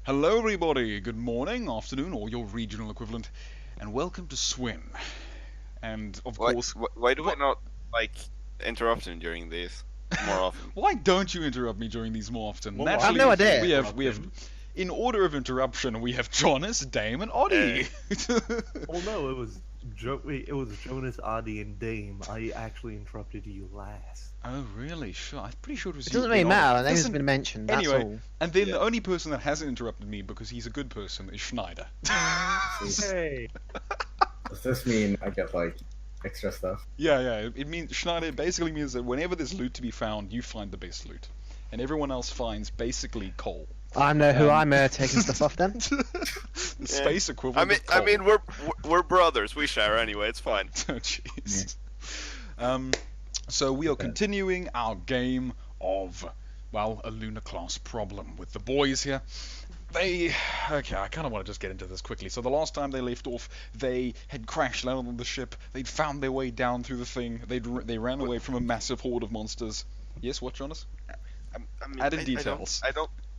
Hello everybody, good morning, afternoon, or your regional equivalent, and welcome to Swim. And of course... Why do I not, like, interrupt him during these more often? Why don't you interrupt me during these more often? Well, Naturally, I have no idea. we have, in order of interruption, we have Jonas, Dame, and Oddie. Well, no, it was Jonas, Adi, and Dame. I actually interrupted you last. Oh, really? Sure. I'm pretty sure it was It you. doesn't really matter. The name's Listen, been mentioned. That's anyway, all. and then the only person that hasn't interrupted me because he's a good person is Schneider. Hey. Does this mean I get, like, extra stuff? Yeah. It means Schneider basically means that whenever there's loot to be found, you find the best loot, and everyone else finds basically coal. I know who I'm taking stuff off then. The space equivalent. I mean, we're brothers. We share anyway. It's fine. Oh, jeez. So we are continuing our game of, well, a lunar-class problem with the boys here. Okay, I kind of want to just get into this quickly. So the last time they left off, they had crash landed on the ship. They'd found their way down through the thing. They ran away from a massive horde of monsters. Yes, what, Jonas? I mean, Added details.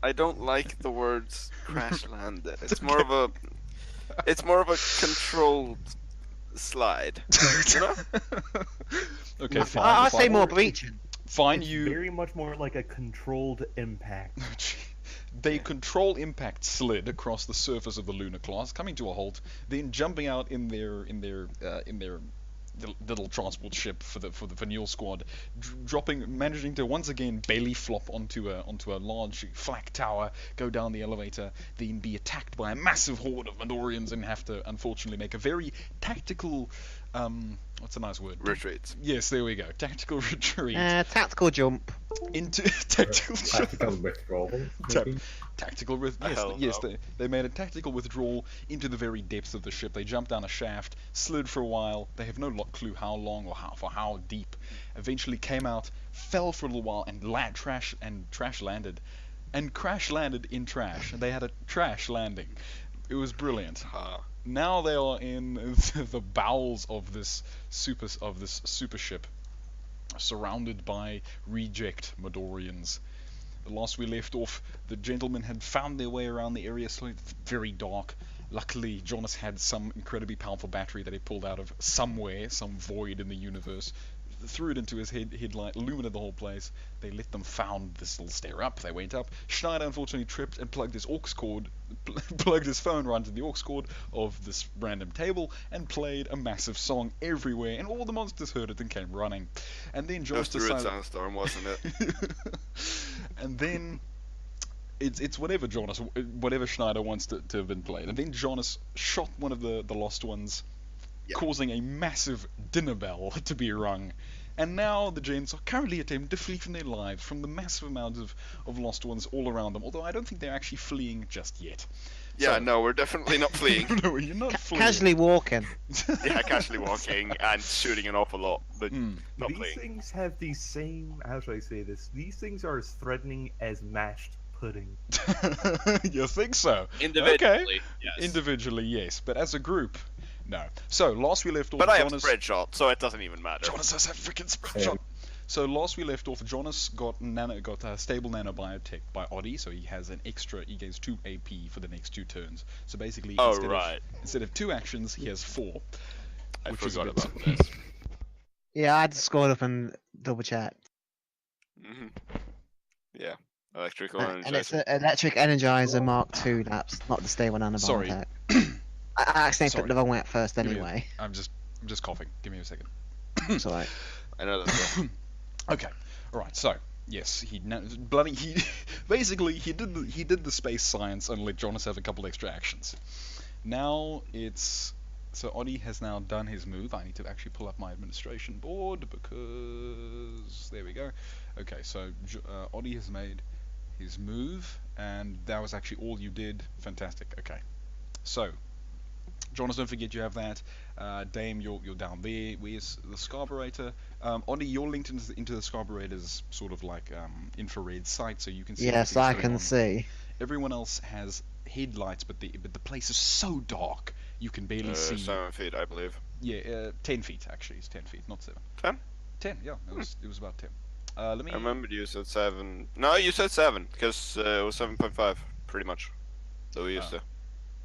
I don't like the words crash landed. It's more of a controlled slide. You know? Okay, fine. I'll say fine. more breaching. Fine, It's you. very much more like a controlled impact. They control impact slid across the surface of the lunar class, coming to a halt, then jumping out in their little transport ship for the Neull Squad, managing to once again belly flop onto a large flak tower, go down the elevator, then be attacked by a massive horde of Medorians and have to unfortunately make a very tactical what's a nice word? Retreat. Yes, there we go. Tactical retreat Tactical jump. into tactical Tactical withdrawal, maybe? Tactical they made a tactical withdrawal into the very depths of the ship. They jumped down a shaft, slid for a while. They have no clue how long or how deep. Eventually came out, fell for a little while, and crash landed in trash. They had a trash landing. It was brilliant. Now they are in the bowels of this super ship, surrounded by reject Medorians. Last we left off, the gentlemen had found their way around the area, so it's very dark. Luckily, Jonas had some incredibly powerful battery that he pulled out of somewhere, some void in the universe, threw it into his headlight, illuminated the whole place. They let them found this little stair up. They went up. Schneider unfortunately tripped and plugged his plugged his phone right into the aux cord of this random table and played a massive song everywhere, and all the monsters heard it and came running. And then Jonas decided... It was the Sandstorm, wasn't it? And then it's whatever Schneider wants to have been played. And then Jonas shot one of the lost ones, causing a massive dinner bell to be rung. And now the gents are currently attempting to flee from their lives from the massive amount of lost ones all around them, although I don't think they're actually fleeing just yet. Yeah, no, we're definitely not fleeing. No, you're not fleeing. Casually walking. Yeah, casually walking and shooting an awful lot, but not These fleeing. things have the same... How should I say this? These things are as threatening as mashed pudding. You think so? Individually, okay. yes. Individually, yes, but as a group, no. So last we left off, But I have Jonas... spread shot, so it doesn't even matter. Jonas has a freaking spread shot. So last we left off, Jonas got stable nanobiotech by Oddie, so he gains 2 AP for the next 2 turns. So basically, instead of 2 actions, he has 4. I which forgot is about this. Yeah, I had to score up and double check. Yeah, electrical And it's energizer. an electric energizer Mark II. That's not the stable nanobiotech. Sorry. I accidentally put the wrong way at first anyway. I'm just coughing. Give me a second. It's alright. I know that's Okay. All right. So yes, he did the space science and let Jonas have a couple extra actions. Now so Oddie has now done his move. I need to actually pull up my administration board because there we go. Okay, so Oddie has made his move, and that was actually all you did. Fantastic. Okay, so Jonas, don't forget you have that. Dame, you're down there. Where's the carburetor? Oddie, you're linked into the carburetor's sort of like infrared sight, so you can see. Yes, I can see. Everyone else has headlights, but the place is so dark you can barely see. 7 feet, I believe. Yeah, 10 feet actually. It's 10 feet, not 7. 10? 10, yeah. It was about 10. Let me. I remember you said 7. No, you said 7 because it was 7.5, pretty much. So we used to.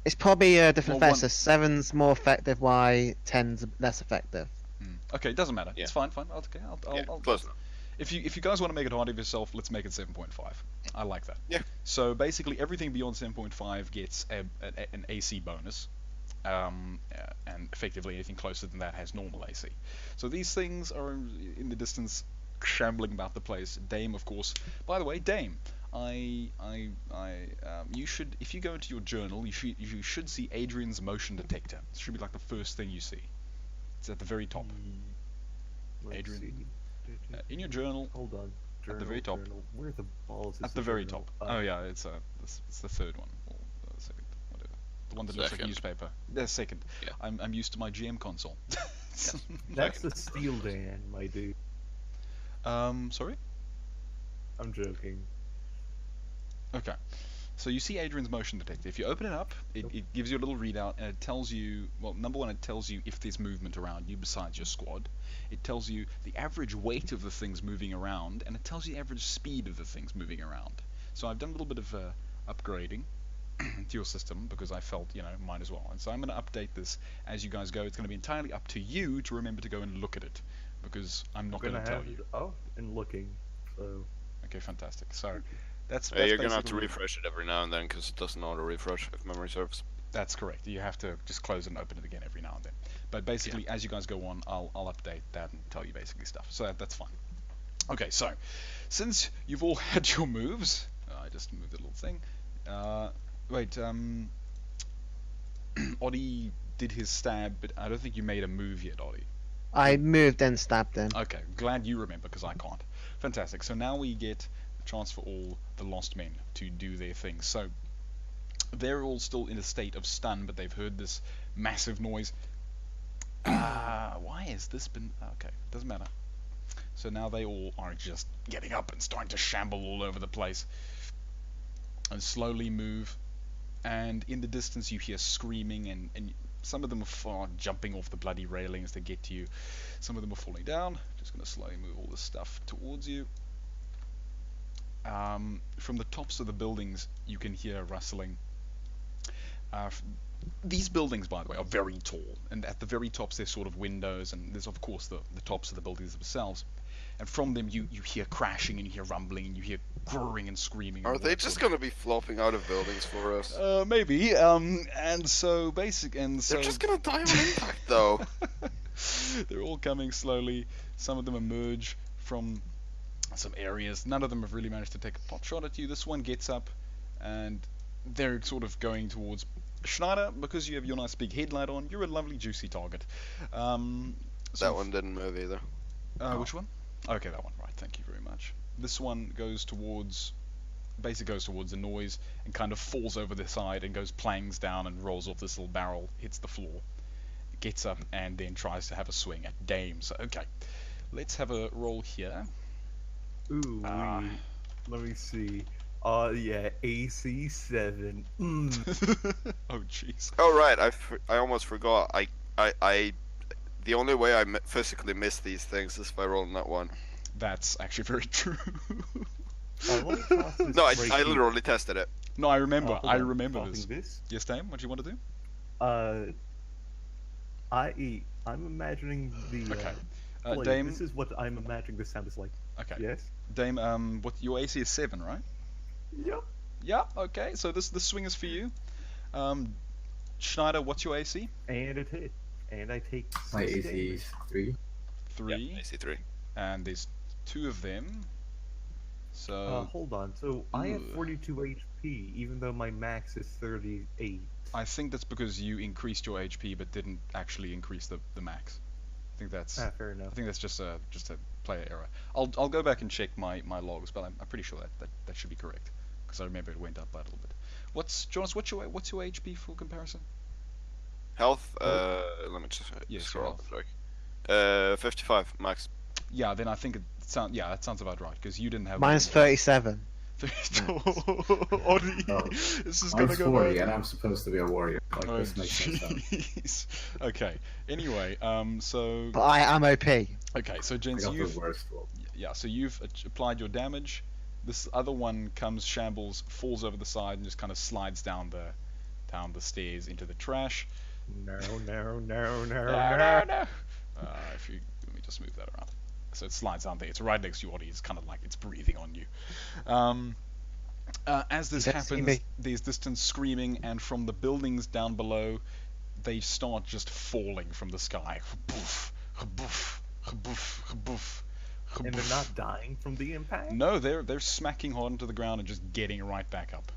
It's probably a different Well, effect. So 7's more effective, why 10's less effective. Okay, it doesn't matter. Yeah. It's fine. Okay, I'll Close enough. If you guys want to make it hard of yourself, let's make it 7.5. I like that. Yeah. So basically, everything beyond 7.5 gets an AC bonus, and effectively anything closer than that has normal AC. So these things are in the distance, shambling about the place. Dame, of course. By the way, Dame, you should, if you go into your journal, you should see Adrian's motion detector. It should be like the first thing you see. It's at the very top. Let's Adrian. see. In your journal, Hold on. at the very top. Where the balls is At the very journal? top. Oh yeah, it's the third one, or the second, whatever. The one that looks like a Second. newspaper. The second. Yeah. I'm used to my GM console. That's the steel Dan, my dude. Sorry? I'm joking. Okay. So you see Adrian's motion detector. If you open it up, it gives you a little readout, and it tells you, well, number one, it tells you if there's movement around you besides your squad. It tells you the average weight of the things moving around, and it tells you the average speed of the things moving around. So I've done a little bit of upgrading to your system because I felt, might as well. And so I'm going to update this as you guys go. It's going to be entirely up to you to remember to go and look at it because I'm not going to tell you. Oh, and looking. So. Okay, fantastic. So that's You're gonna have to basically- refresh it every now and then because it doesn't auto refresh if memory serves. That's correct. You have to just close it and open it again every now and then. But basically, as you guys go on, I'll update that and tell you basically stuff. So that's fine. Okay, so since you've all had your moves, I just moved the little thing. Oddie did his stab, but I don't think you made a move yet, Oddie. I moved and stabbed him. Okay, glad you remember because I can't. Fantastic. So now we get a chance for all the lost men to do their thing. So they're all still in a state of stun, but they've heard this massive noise. Why has this been... Okay, doesn't matter. So now they all are just getting up and starting to shamble all over the place. And slowly move. And in the distance you hear screaming, and some of them are jumping off the bloody railings to get to you. Some of them are falling down. Just going to slowly move all this stuff towards you. From the tops of the buildings you can hear rustling. These buildings, by the way, are very tall, and at the very tops there's sort of windows, and there's of course the tops of the buildings themselves. And from them you hear crashing, and you hear rumbling, and you hear growling and screaming. Are they just gonna be flopping out of buildings for us? Maybe. And so They're just gonna die on impact, though. They're all coming slowly. Some of them emerge from some areas. None of them have really managed to take a pot shot at you. This one gets up, and they're sort of going towards Schneider. Because you have your nice big headlight on, you're a lovely juicy target. That one didn't move either. Which one? Okay, that one. Right, thank you very much. This one goes towards, basically goes towards the noise and kind of falls over the side and goes plangs down and rolls off this little barrel, hits the floor, gets up and then tries to have a swing at Dame. So okay, let's have a roll here. Ooh, let me see. Yeah, AC 7. Oh jeez. Oh right, I almost forgot. The only way I physically miss these things is by rolling that one. That's actually very true. Let me toss this No, right I here. literally tested it. No, I remember. Hold I on, remember tossing this. Yes, Dame. What do you want to do? I'm imagining the. Okay. Like, Dame. this is what I'm imagining the sound is like. Okay. Yes. Dame. What your AC is 7, right? Yep. Yeah. Okay. So this swing is for you. Schneider, what's your AC? And it hit. And I take. My 6 AC damage. is 3. 3. Yeah, AC 3. And there's 2 of them. So Hold on. So I have Ugh. 42 HP, even though my max is 38. I think that's because you increased your HP but didn't actually increase the max. I think that's Fair enough. I think that's just a player error. I'll go back and check my logs, but I'm pretty sure that should be correct because I remember it went up by a little bit. Jonas, what's your HP for comparison? Health. Let me just Yes, scroll your up quick. 55 max. Yeah, then I think that sounds about right because you didn't have. Mine's 37. Oddie, Oh, this is gonna Mine's go 40, bad. and I'm supposed to be a warrior. Like, Oh this makes no sense. jeez. Okay. Anyway, so But I am OP. okay, so I gents, got the you've worst roll. so you've applied your damage. This other one comes, shambles, falls over the side, and just kind of slides down the stairs into the trash. No. If you let me just move that around. So it slides down there. It's right next to you, Audie. It's kind of like it's breathing on you. As this happens, there's distant screaming, and from the buildings down below, they start just falling from the sky. And they're not dying from the impact? No, they're smacking hard into the ground and just getting right back up.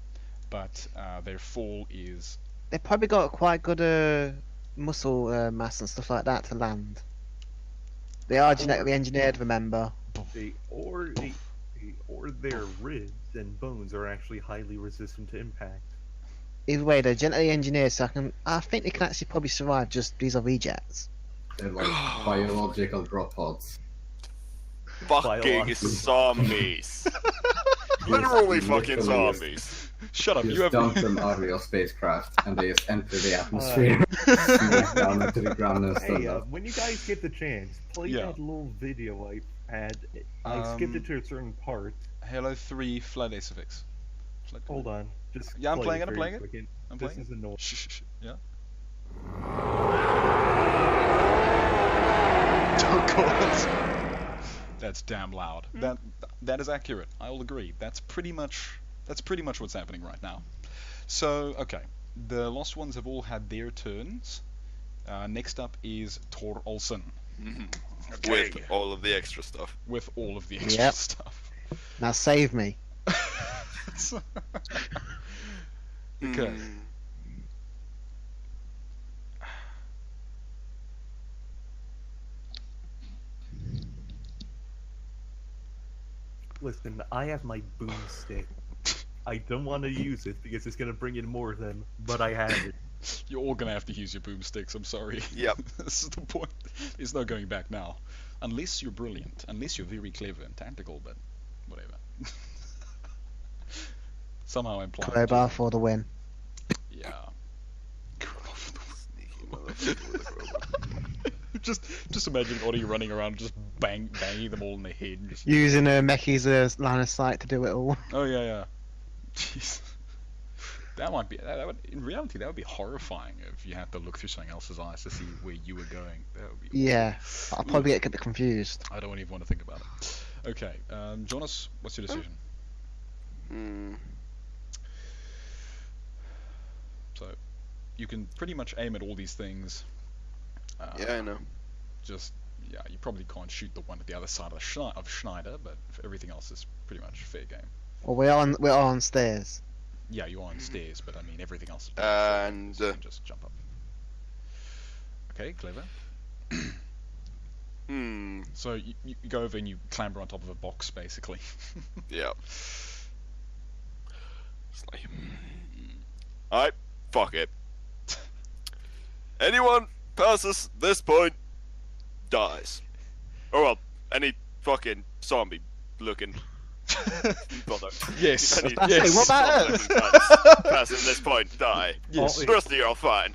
But their fall is... They probably got quite good muscle mass and stuff like that to land. They are genetically engineered, remember? Or their ribs and bones are actually highly resistant to impact. Either way, they're genetically engineered, so I think they can actually probably survive. Just these are rejects. They're like biological drop pods. Fucking zombies. Literally fucking zombies. Shut up, You you just have... dump them out of your spacecraft and they just enter the atmosphere, smack down into the ground and stand Hey, up. when you guys get the chance, play that little video I had. I skipped it to a certain part. Halo 3 Flood Asphyx. Hold on. Just Yeah, I'm playing it, very I'm playing it. quick. I'm This playing is annoying. Shh. Yeah. Oh god. That's damn loud. That is accurate. I will agree. That's pretty much what's happening right now. So, okay. The Lost Ones have all had their turns. Next up is Tor Olsen. Okay. With all of the extra stuff. With all of the extra stuff. Now save me. Okay. Listen, I have my boomstick. I don't want to use it because it's going to bring in more of them, but I have it. You're all gonna have to use your boomsticks, I'm sorry. Yep. This is the point. There's no going back now. Unless you're brilliant. Unless you're very clever and tactical, but whatever. Somehow I'm implying. Crowbar for the win. Yeah. Sneaky motherfucker with a crowbar. just imagine Audie running around just banging them all in the head. And just... Using Mecky's line of sight to do it all. Oh yeah. Jeez. That might be. That would, in reality, that would be horrifying if you had to look through someone else's eyes to see where you were going. That would be. Yeah, I'll probably get a bit confused. I don't even want to think about it. Okay, Jonas, what's your decision? So, you can pretty much aim at all these things. Yeah, I know. Just, yeah, you probably can't shoot the one at the other side of Schneider, but everything else is pretty much fair game. Well, we're on stairs. Yeah, you are on stairs, but I mean everything else. And so you can just jump up. Okay, clever. So you go over and you clamber on top of a box, basically. Yeah. It's like, alright, fuck it. Anyone passes this point dies. Or well, any fucking zombie looking brother. Yes. Any Hey, what about us? passing this point die. Yes. The rest of you are fine.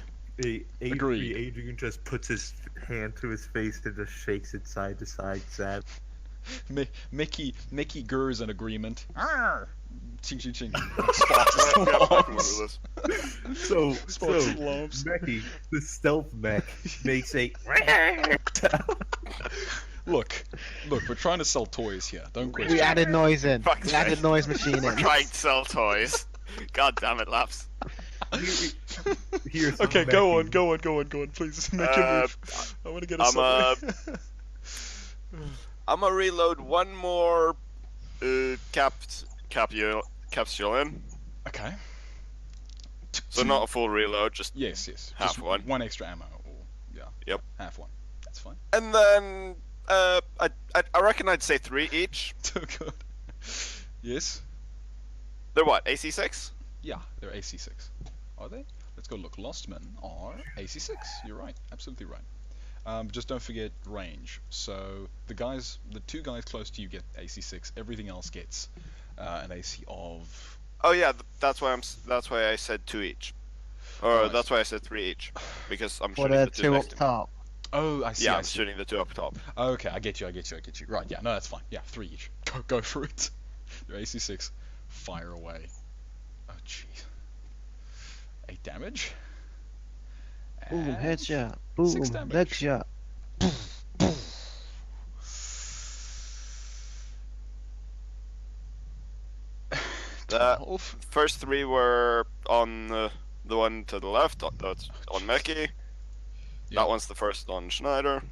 Agreed. Adrian just puts his hand to his face and just shakes it side to side, sad. Mickey gurs an agreement. Arr! Ching ching ching. So Alarms. Mechie, the stealth mech, makes a Look, we're trying to sell toys here. Don't question. We added noise in. Fuck's We added sake. noise machine We're in. trying to sell toys. God damn it, Laps. Here's Okay, some go on, Mechie. please make your move. I want to get a summary. I'm gonna reload one more capsule in. Okay. So not a full reload, just Yes. half Just one. One extra ammo. Or, yeah. Yep. Half one. That's fine. And then I reckon I'd say 3 each. So good. Yes. They're what, AC6? Yeah, they're AC6. Are they? Let's go look. Lost Men are AC6. You're right. Absolutely right. Just don't forget range. So the two guys close to you get AC6. Everything else gets an AC of. Oh yeah, that's why I said 2 each. Or Right. that's why I said 3 each. Because I'm For shooting the the 2 two up next to me. top. Oh, I see. Yeah, I I'm see. shooting the 2 up top. Okay, I get you. Right. Yeah. No, that's fine. Yeah, 3 each. Go for it. They're AC6. Fire away. Oh, jeez. 8 damage. Boom, And headshot. Boom, 6 damage. leg shot. The 12. first 3 were on the one to the left. That's on Meki. Yeah. That one's the first on Schneider.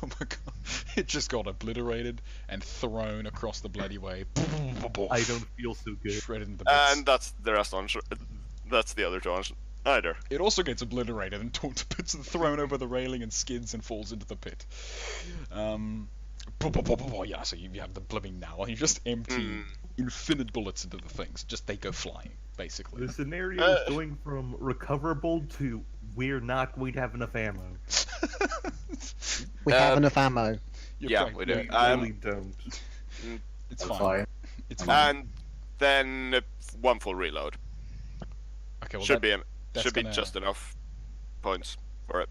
Oh my god. It just got obliterated and thrown across the bloody way. I don't feel so good. Shredded into bits. And that's the rest on that's the other 2 on Schneider. It also gets obliterated and torn to bits and thrown over the railing and skids and falls into the pit. Yeah, so you have the blooming now, and you just empty infinite bullets into the things. Just they go flying, basically. The scenario is going from recoverable to we're not going to have enough ammo. We have enough ammo. Yeah, we do. We really don't. It's That's fine. fine. It's fine. And then 1 full reload. Okay, well Should be gonna- just enough points for it.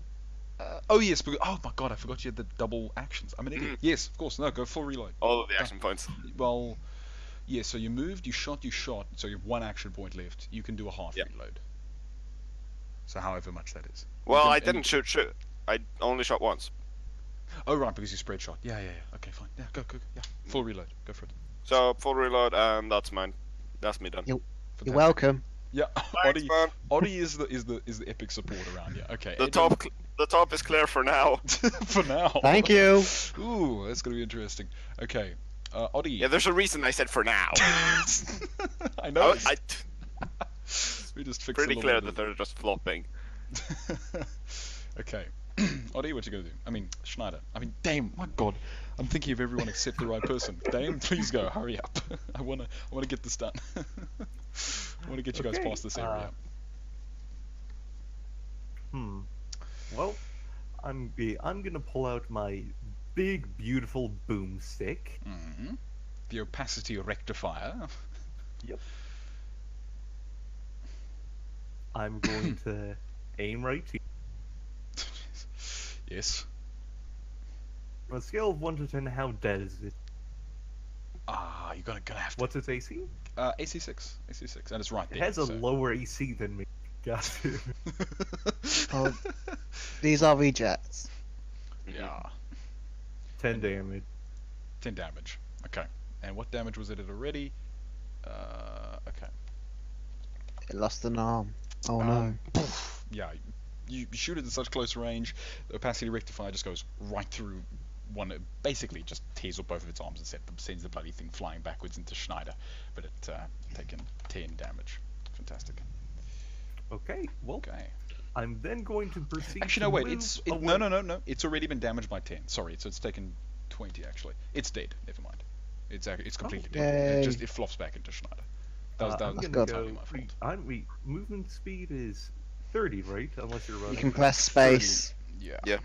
oh yes, oh my god, I forgot you had the double actions. I'm an idiot. Yes, of course. No, go full reload. All of the action points. Well, yeah. So you moved, you shot. So you have 1 action point left. You can do a half Yep. reload. So however much that is. Well, can- I didn't shoot. I only shot once. Oh right, because you spread shot. Yeah. Okay, fine. Yeah, go. Yeah, full reload. Go for it. So full reload, and that's mine. That's me done. You're Fantastic. welcome. Yeah, Thanks, man. Oddie is the epic support around. Yeah. Okay. The Adrian, top is clear for now. for now. Thank you. Ooh, that's gonna be interesting. Okay. Oddie. Yeah, there's a reason I said for now. I know. We just fixed Pretty a clear little that they're just flopping. Okay. Oddie, what you gonna do? I mean, Schneider. I mean, Dame. My God, I'm thinking of everyone except the right person. Dame, please go. Hurry up. I wanna get this done. I wanna get you guys Okay, past this area. Well, I'm gonna pull out my big, beautiful boomstick. Mm-hmm. The opacity rectifier. Yep. I'm going to aim right here. Yes. On a scale of 1 to 10, how dead is it? You're gonna have to. What's its AC? AC6, and it's right It there. has a so. lower AC than me. Got it. Oh, these are rejects. Yeah. 10 damage. 10 damage. Okay. And what damage was it at already? Okay. It lost an arm. Oh no. Yeah. You shoot it at such close range, the opacity rectifier just goes right through one. Basically, just tears up both of its arms and sends the bloody thing flying backwards into Schneider. But it taken 10 damage. Fantastic. Okay, well, Okay. I'm then going to proceed. Actually, no, wait. No. It's already been damaged by 10. Sorry, so it's taken 20 actually. It's dead. Never mind. It's completely dead. Yay. It flops back into Schneider. That I'm was gonna entirely go. my fault. Movement speed is 30, right? Unless you're running. You can press space. Yeah.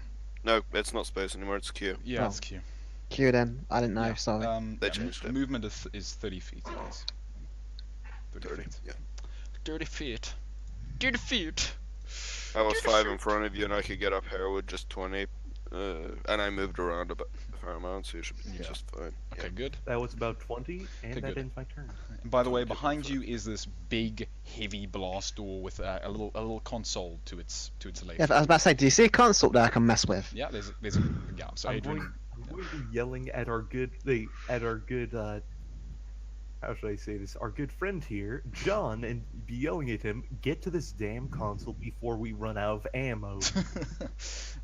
No, it's not space anymore. It's Q. Yeah, Oh. it's Q. Q then. I didn't know. Yeah. Sorry. They changed it. Movement is 30 feet. Yes. 30 feet. Yeah. 30 feet. 30 feet. I was 5 in front of you, and I could get up here with just 20. And I moved around a fair amount, so you should be just fine. Okay, good. That was about 20, and Okay, that good. ends my turn. And by the way, behind you is this big, heavy blast door with a little console to its left. Yeah, I was about to say, do you see a console there I can mess with? Yeah, there's a yeah. So I'm Adrian, going to be yelling at our good, how should I say this? Our good friend here, John, and be yelling at him, get to this damn console before we run out of ammo.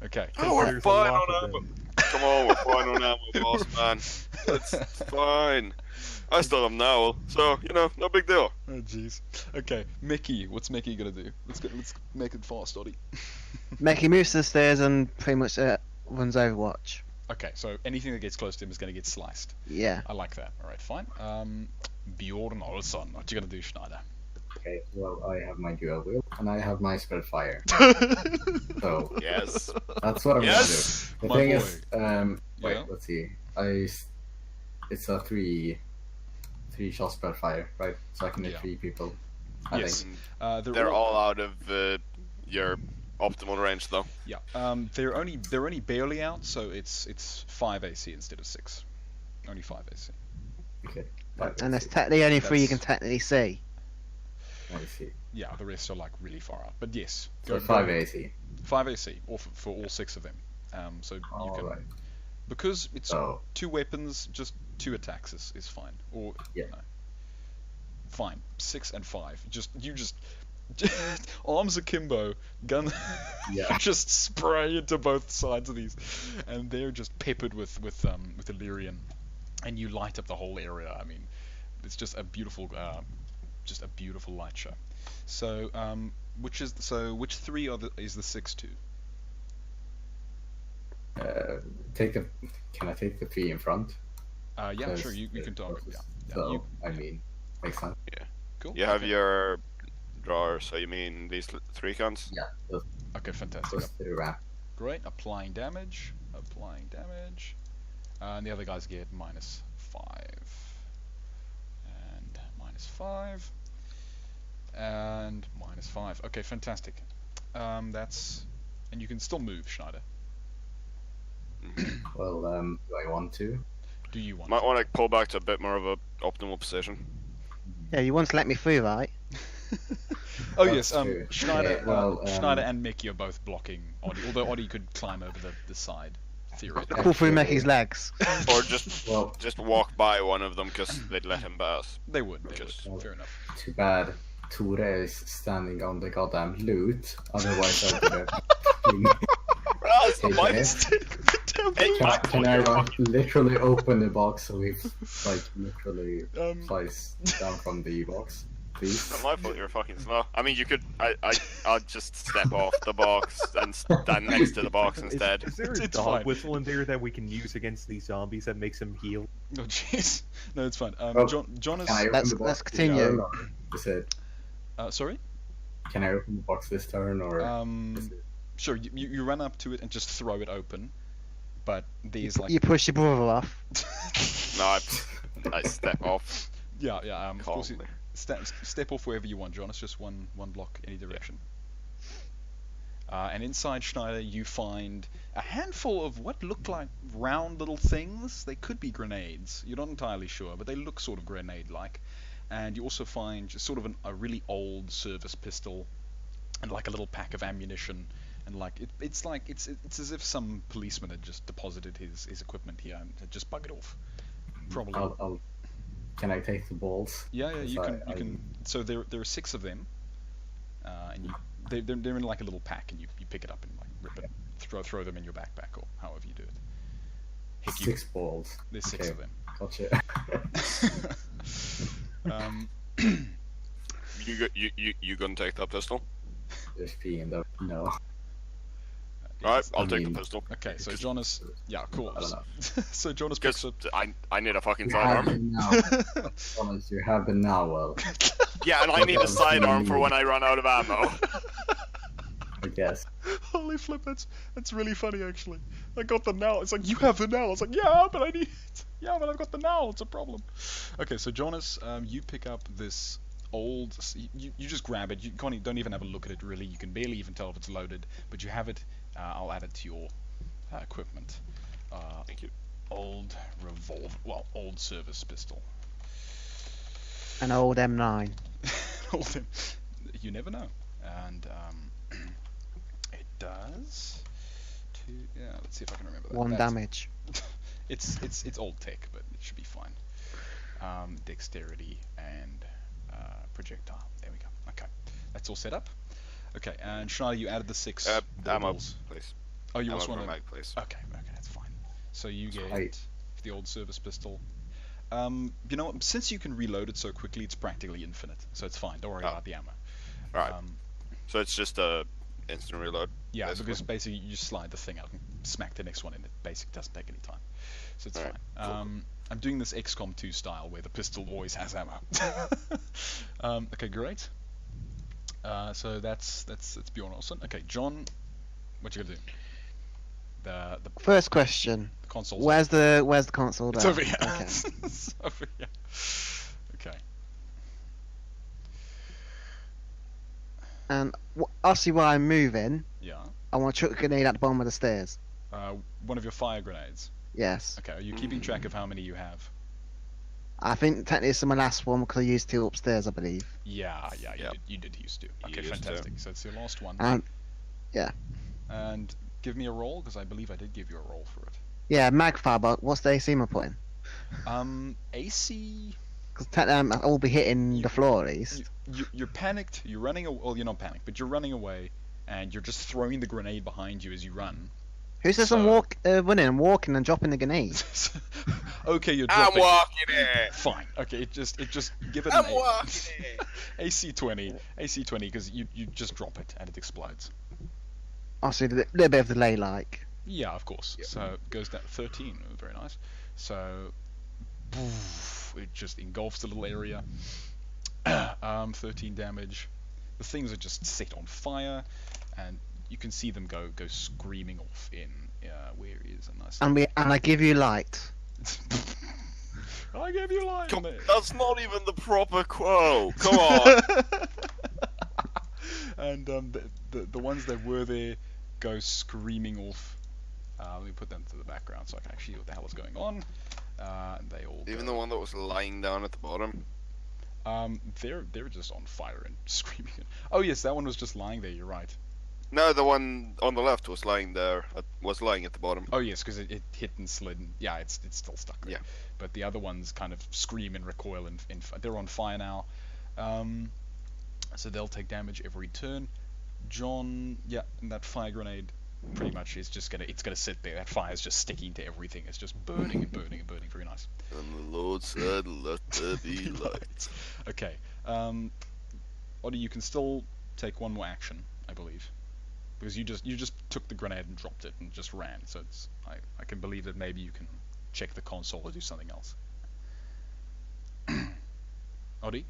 okay. Oh, we're There's a fine lot on of ammo. them. Come on, we're fine on ammo, boss man. It's fine. I still have Neull, so no big deal. Oh jeez. Okay, Mickey, what's Mickey gonna do? Let's make it fast, Oddie. Mickey moves to the stairs and pretty much runs Overwatch. Okay, so anything that gets close to him is gonna get sliced. Yeah. I like that. All right, fine. Bjorn Olsson, what you gonna do, Schneider? Okay, well, I have my dual wield, and I have my spread fire. So, Yes. that's what I'm Yes! gonna do. The My thing boy. is, wait, Yeah? let's see. It's a three shot spread fire, right? So I can hit Yeah. 3 people. I Yes. think. They're all out of your optimal range, though. Yeah. They're only barely out, so it's 5 AC instead of 6. Only 5 AC. Okay. And there's technically only 3 you can technically see. I see. Yeah, the rest are like really far out. But yes, So 5 AC. 5 AC, or for all 6 of them. So you can, Alright. because it's So 2 weapons, just 2 attacks is fine. Or Yeah. no. Fine, 6 and 5. You just arms akimbo, gun, Yeah. just spray into both sides of these, and they're just peppered with Illyrian, and you light up the whole area. I mean, it's just a beautiful light show. So which 3 is the 6 to? Can I take the 3 in front? Yeah, sure. You can talk. Yeah. So makes sense. Cool. You have your drawer, so you mean these 3 guns? Yeah. Those, Okay, fantastic. those 3 ramp. Great. Applying damage. And the other guys get -5. And -5. And -5. Okay, fantastic. And you can still move, Schneider. Well, do I want to? Do you want? Might want to pull back to a bit more of a optimal position. Yeah, you want to let me through, right? Oh That's yes, true. Schneider. Okay, well, Schneider and Mickey are both blocking Oddie, although Oddie could climb over the side, theoretically. Pull through Mickey's legs. Or just Well, just walk by one of them because they'd let him pass. They would. Just- Fair enough. too bad Tore is standing on the goddamn loot. Otherwise, I would have. Taken it. Can I like, literally open the box so we like literally slice down from the box, please? Not my fault you're fucking slow. I mean, you could. I'll just step off the box and stand next to the box instead. Is there a It's dog fine. whistle in there that we can use against these zombies that makes them heal? Oh jeez. No, it's fine. Well, John is. Can I open Let's- the box let's this continue. turn, or is it? Sorry. Can I open the box this turn or? is it- Sure. You run up to it and just throw it open, but there's like. You push your brother off. No, I step off. Yeah. Of course, calmly. step off wherever you want, John. It's just one block any direction. And inside Schneider, you find a handful of what look like round little things. They could be grenades. You're not entirely sure, but they look sort of grenade-like. And you also find just sort of a really old service pistol, and like a little pack of ammunition. And like it's as if some policeman had just deposited his equipment here and had just buggered off. Probably. Can I take the balls? Yeah, you Because can. You can. So there are 6 of them, and they're in like a little pack, and you pick it up and like rip it, throw them in your backpack or however you do it. Heck, 6 balls. There's 6 Okay. of them. Gotcha. You gonna take that pistol? There's P in the no. Alright, I'll I take mean- the pistol. Okay, so Jonas. Yeah, cool. I don't know. So Jonas picks Because up. I need a fucking You have sidearm. them now. Honest, you have them now. Well, Yeah, and I need a sidearm for when I run out of ammo. I guess. Holy flip, that's really funny actually. I got the now. It's like you have the now. It's like yeah, but I need it. Yeah, but I've got the now. It's a problem. Okay, so Jonas, you pick up this old. You just grab it. You don't even have a look at it really. You can barely even tell if it's loaded, but you have it. I'll add it to your equipment. Thank you. Old revolver. Well, old service pistol. An old M9. You never know. And it does. Yeah, let's see if I can remember that. 1 That's- damage. It's old tech, but it should be fine. Dexterity and projectile. There we go. Okay, that's all set up. Okay, and Schneider, you added the 6 Ammo, balls. please. Oh, you Ammo also for want mag, please. Okay, that's fine. So you get Right. the old service pistol. You know what? Since you can reload it so quickly, it's practically infinite, so it's fine. Don't worry about the ammo. Alright. So it's just a instant reload. Yeah, basically. because basically you just slide the thing out and smack the next one in. It basically doesn't take any time, so it's Alright, fine. cool. I'm doing this XCOM 2 style where the pistol always has ammo. Okay, great. So that's Bjorn Olsen. Okay, John, what you gonna do? The First question. console. Where's the console? It's there? over here. Okay. It's over here. Okay. And obviously, while I'm moving, Yeah. I want to chuck a grenade at the bottom of the stairs. One of your fire grenades. Yes. Okay. Are you keeping track of how many you have? I think technically it's my last one because I used 2 upstairs, I believe. Yeah, Yep. you did use to. You Okay, used to. fantastic. So it's your last one. Yeah. And give me a roll, because I believe I did give you a roll for it. Yeah, Magfire, but what's the AC am I putting? AC... Because technically I will be hitting the floor at least. You're panicked, you're running away, well, you're not panicked, but you're running away, and you're just throwing the grenade behind you as you run. Who says I'm running? I'm walking and dropping the grenade. Okay, you're I'm dropping. walking it. Fine. Okay, it just give it I'm an walking it. AC 20, because you just drop it and it explodes. Also, a little bit of delay, like. Yeah, of course. Yep. So it goes down 13. Very nice. So poof, it just engulfs the little area. 13 damage. The things are just set on fire, and you can see them go screaming off in where is a nice. And I give you light. I gave you light. That's not even the proper quote. Come on. And the ones that were there go screaming off. Let me put them to the background so I can actually see what the hell is going on. And they all Even go. the one that was lying down at the bottom. They're just on fire and screaming. Oh yes, that one was just lying there. You're right. No, the one on the left was lying there. Was lying at the bottom. Oh yes, because it hit and slid. And, yeah, it's still stuck there. Yeah. But the other ones kind of scream and recoil, and they're on fire now. So they'll take damage every turn. John, yeah, and that fire grenade pretty much is just gonna sit there. That fire's just sticking to everything. It's just burning and burning and burning. Very nice. And the Lord said, "Let there be light." Okay. Oddie, you can still take one more action, I believe, because you just took the grenade and dropped it and just ran. So it's I can believe that maybe you can check the console or do something else. Oddie?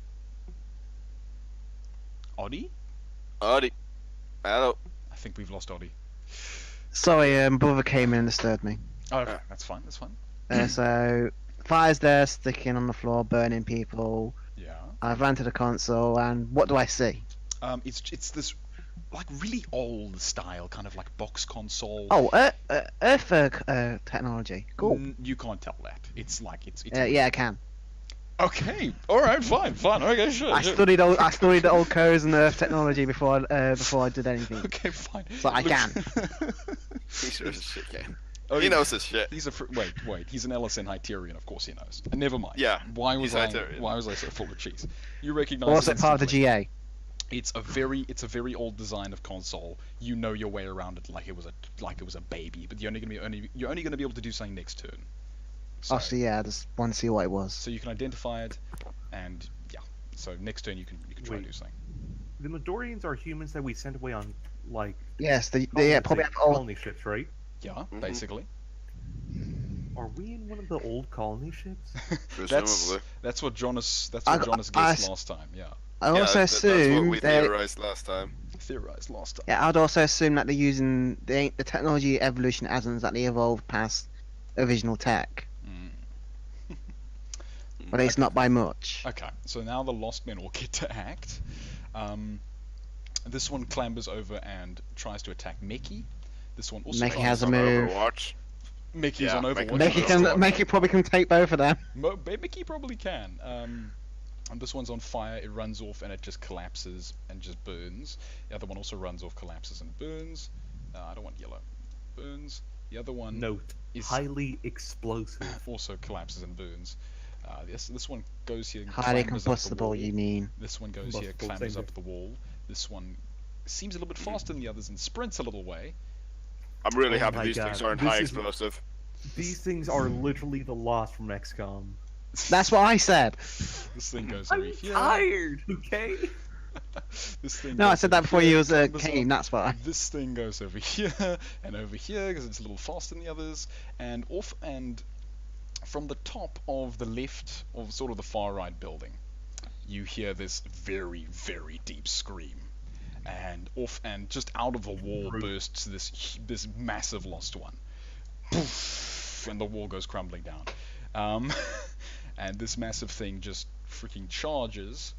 Oddie? Alrighty. Hello. I think we've lost Oddie. Sorry, brother came in and disturbed me. Oh, okay. That's fine. That's fine. So, fire's there, sticking on the floor, burning people. Yeah. I've ran to the console, and what do I see? It's this like really old style kind of like box console. Oh, Earth technology. Cool. You can't tell that. It's like it's. Yeah, I can. Okay. All right. Fine. Okay. Sure. I studied the old codes and Earth technology before I did anything. Okay. Fine. So I can. He sure as shit can. Oh, He knows his shit. He's wait. He's an LSN Hyterian. Of course he knows. Never mind. Yeah, Why was he's Hyterian. Why was I so full of cheese? You recognize. Or was it it part of the instantly. GA? It's a very old design of console. You know your way around it like it was a baby, but you're only gonna be able to do something next turn. So, So yeah, I just want to see what it was. so you can identify it, and yeah. So next turn you can try and do something. The Medorians are humans that we sent away on, like, Yes, they colony- probably have old. colony ships, right? Yeah, basically. Are we in one of the old colony ships? Presumably. That's what Jonas I- guessed last time. Yeah, I also that's what assume we they. theorized last time. theorized last time. Yeah, I'd also assume that they're using the technology evolution hasn't exactly evolved past original tech, but it's not by much. Okay, so now the Lost Men all get to act. This one clambers over and tries to attack Mickey. This one also. Mickey tries has to- a move. Overwatch. Mickey's Yeah, on Overwatch. Mickey probably can take both of them. Mickey probably can. And this one's on fire. It runs off and it just collapses and just burns. The other one also runs off, collapses and burns. I don't want yellow. Burns. The other one Note, is highly explosive. also collapses and burns. This one goes here and Highly clambers up the combustible, wall. you mean? This one goes here, Combustible, clambers same up the wall. This one seems a little bit faster than the others and sprints a little way. I'm really Oh happy my these God. things aren't This high is- explosive. These things are literally the lost from XCOM. That's what I said. This thing goes over I'm here. tired, okay? This thing No, I goes said over that before here, you was clambers came. up. That's why. This thing goes over here and over here because it's a little faster than the others, and off and from the top of the left of sort of the far right building, you hear this very, very deep scream, and off and just out of the wall bursts this massive Lost One. Poof, and the wall goes crumbling down. And this massive thing just freaking charges,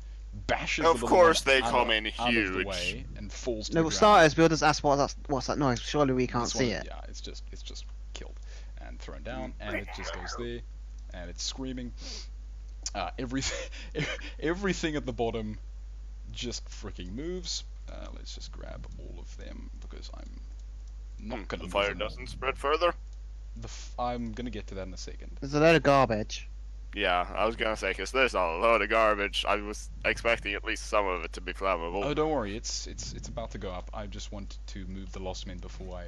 bashes Of the little course one they out come of- in out of the huge. way and falls to No, the for ground. starters, we'll just ask what's that noise. Surely we can't This see one- it. Yeah, it's just killed and thrown down, and it just goes there, and it's screaming. everything at the bottom just freaking moves. Let's just grab all of them because I'm not gonna. The fire doesn't spread further. I'm gonna get to that in a second. There's a load of garbage. Yeah, I was gonna say, because there's a load of garbage. I was expecting at least some of it to be flammable. Oh, don't worry, it's about to go up. I just wanted to move the Lost Men before I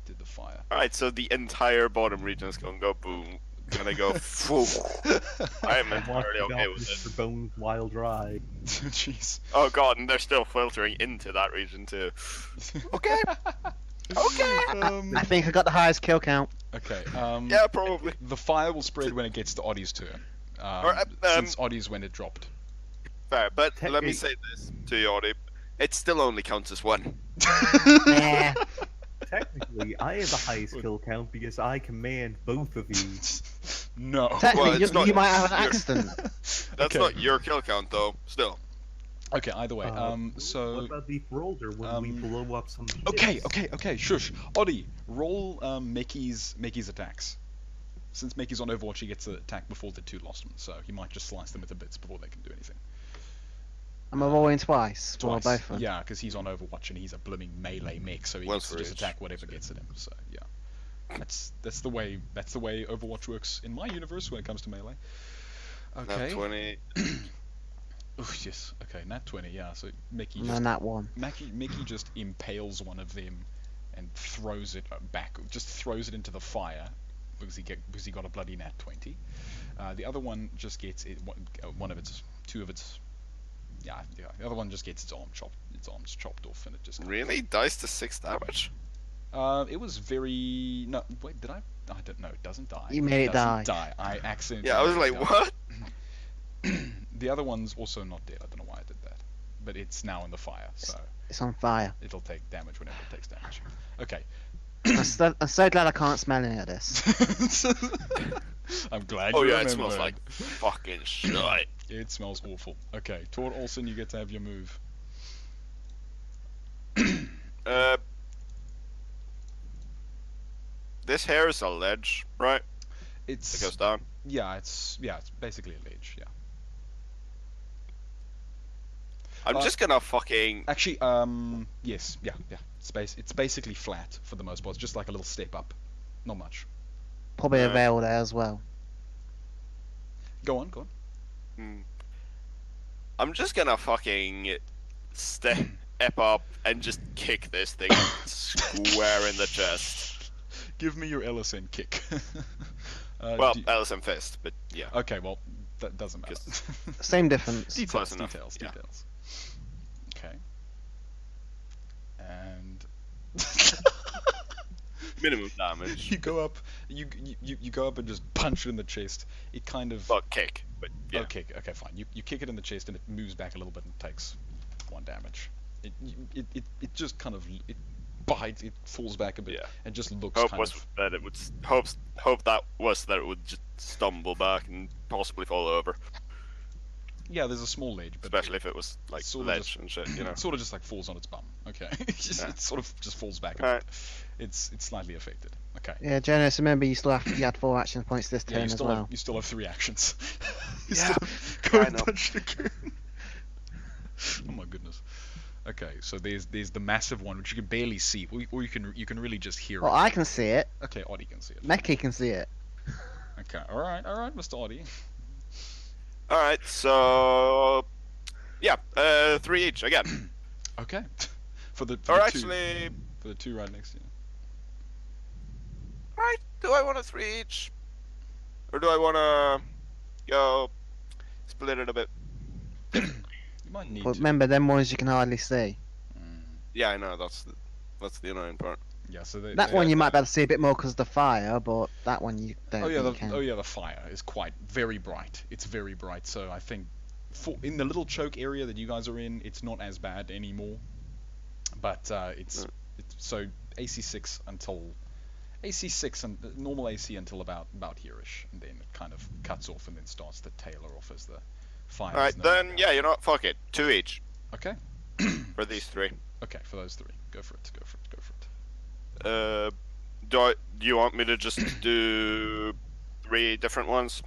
did the fire. Alright, so the entire bottom region is gonna go boom. Gonna go full. I am entirely okay with it. Mr. Bones Wild Ride. Jeez. Oh god, and they're still filtering into that region too. Okay. Okay. I think I got the highest kill count. Okay. Yeah, probably. The fire will spread when it gets to Oddie's turn. Since Oddie's when it dropped. Fair, but let me say this to you, Audie. It still only counts as one. Nah. Technically, I have the highest kill count because I command both of you. No. Technically, Well, it's not- you might have an you're- accident. That's Okay. not your kill count though, still. Okay, either way. What So. about the Ferolder when we blow up some ships? Okay, shush. Oddie, roll Mickey's attacks. Since Mickey's on Overwatch, he gets to attack before the two Lost Men, so he might just slice them into bits before they can do anything. Am I rolling twice? Or both of them? Yeah, because he's on Overwatch and he's a blooming melee mech, so he Once gets to for just each. attack whatever gets at him. So yeah, that's the way Overwatch works in my universe when it comes to melee. Okay. Nat 20. Oh yes. Okay, nat 20. Yeah. So Mickey No, just that one. Mickey just impales one of them and throws it back. Just throws it into the fire because he got a bloody nat 20. The other one just gets two of its. Yeah. The other one just gets its arms chopped off, and it just. Really? Dies to 6 damage? It was very. No, wait. Did I? I don't know. It doesn't die. You made it doesn't die. I accidentally. Yeah, I was made like, it die. what? The other one's also not dead. I don't know why I did that, but it's now in the fire, so It's on fire. it'll take damage whenever it takes damage. Okay. I'm so glad I can't smell any of this. I'm glad Oh you yeah, remembered. it smells like fucking shit. It smells awful. Okay, Tor Olsen, you get to have your move. This here is a ledge, right? It It's goes down. yeah, it's basically a ledge. Yeah. I'm Uh, just gonna fucking. Actually, yes, yeah. It's basically flat for the most part. It's just like a little step up, not much. Probably a Yeah. veil there as well. Go on. I'm just gonna fucking step up and just kick this thing square in the chest. Give me your LSN kick. Well, do you- LSM fist, but yeah. okay, well, that doesn't matter. Same difference. Details, Close enough, details, yeah. details. Okay. And Minimum damage. you go up, you go up and just punch it in the chest. It kind of Well, kick, but yeah. okay, fine. You kick it in the chest and it moves back a little bit and takes 1 damage. It just kind of it bites, it falls back a bit Yeah. and just looks Hope kind was of that it would hope that was that it would just stumble back and possibly fall over, yeah. There's a small ledge, but especially if it was like sort of ledge just- and shit, you know. it sort of just like falls on its bum. Okay, Yeah. it sort of just falls back a Alright. bit. It's slightly affected. Okay. Yeah, Jonas, remember you had 4 action points this Yeah, turn you as still well. have 3 actions. You Yeah, still go I and know. punch the goon. Oh my goodness. Okay, so there's the massive one which you can barely see, or you can really just hear Well, it. I can see it. Okay, Oddie can see it. Meki can see it. Okay, all right, Mr. Oddie. All right, so yeah, 3 each again. Okay. For the Or two, actually, for the 2 right next to you. right? Do I want a 3 each, or do I want to go split it a bit? You might need But to. remember, them ones you can hardly see. Yeah, I know that's the annoying part. Yeah, so That one you might be able to see a bit more because of the fire, but that one you don't Oh yeah, think you can. the fire is very bright. It's very bright, so I think in the little choke area that you guys are in, it's not as bad anymore. But it's so AC6 and normal AC until about here-ish, and then it kind of cuts off and then starts to tailor off as the fire. All right, then yeah, you know what? Fuck it, 2 each Okay. for these 3. Okay, for those 3, go for it. Do you want me to just do 3 different ones?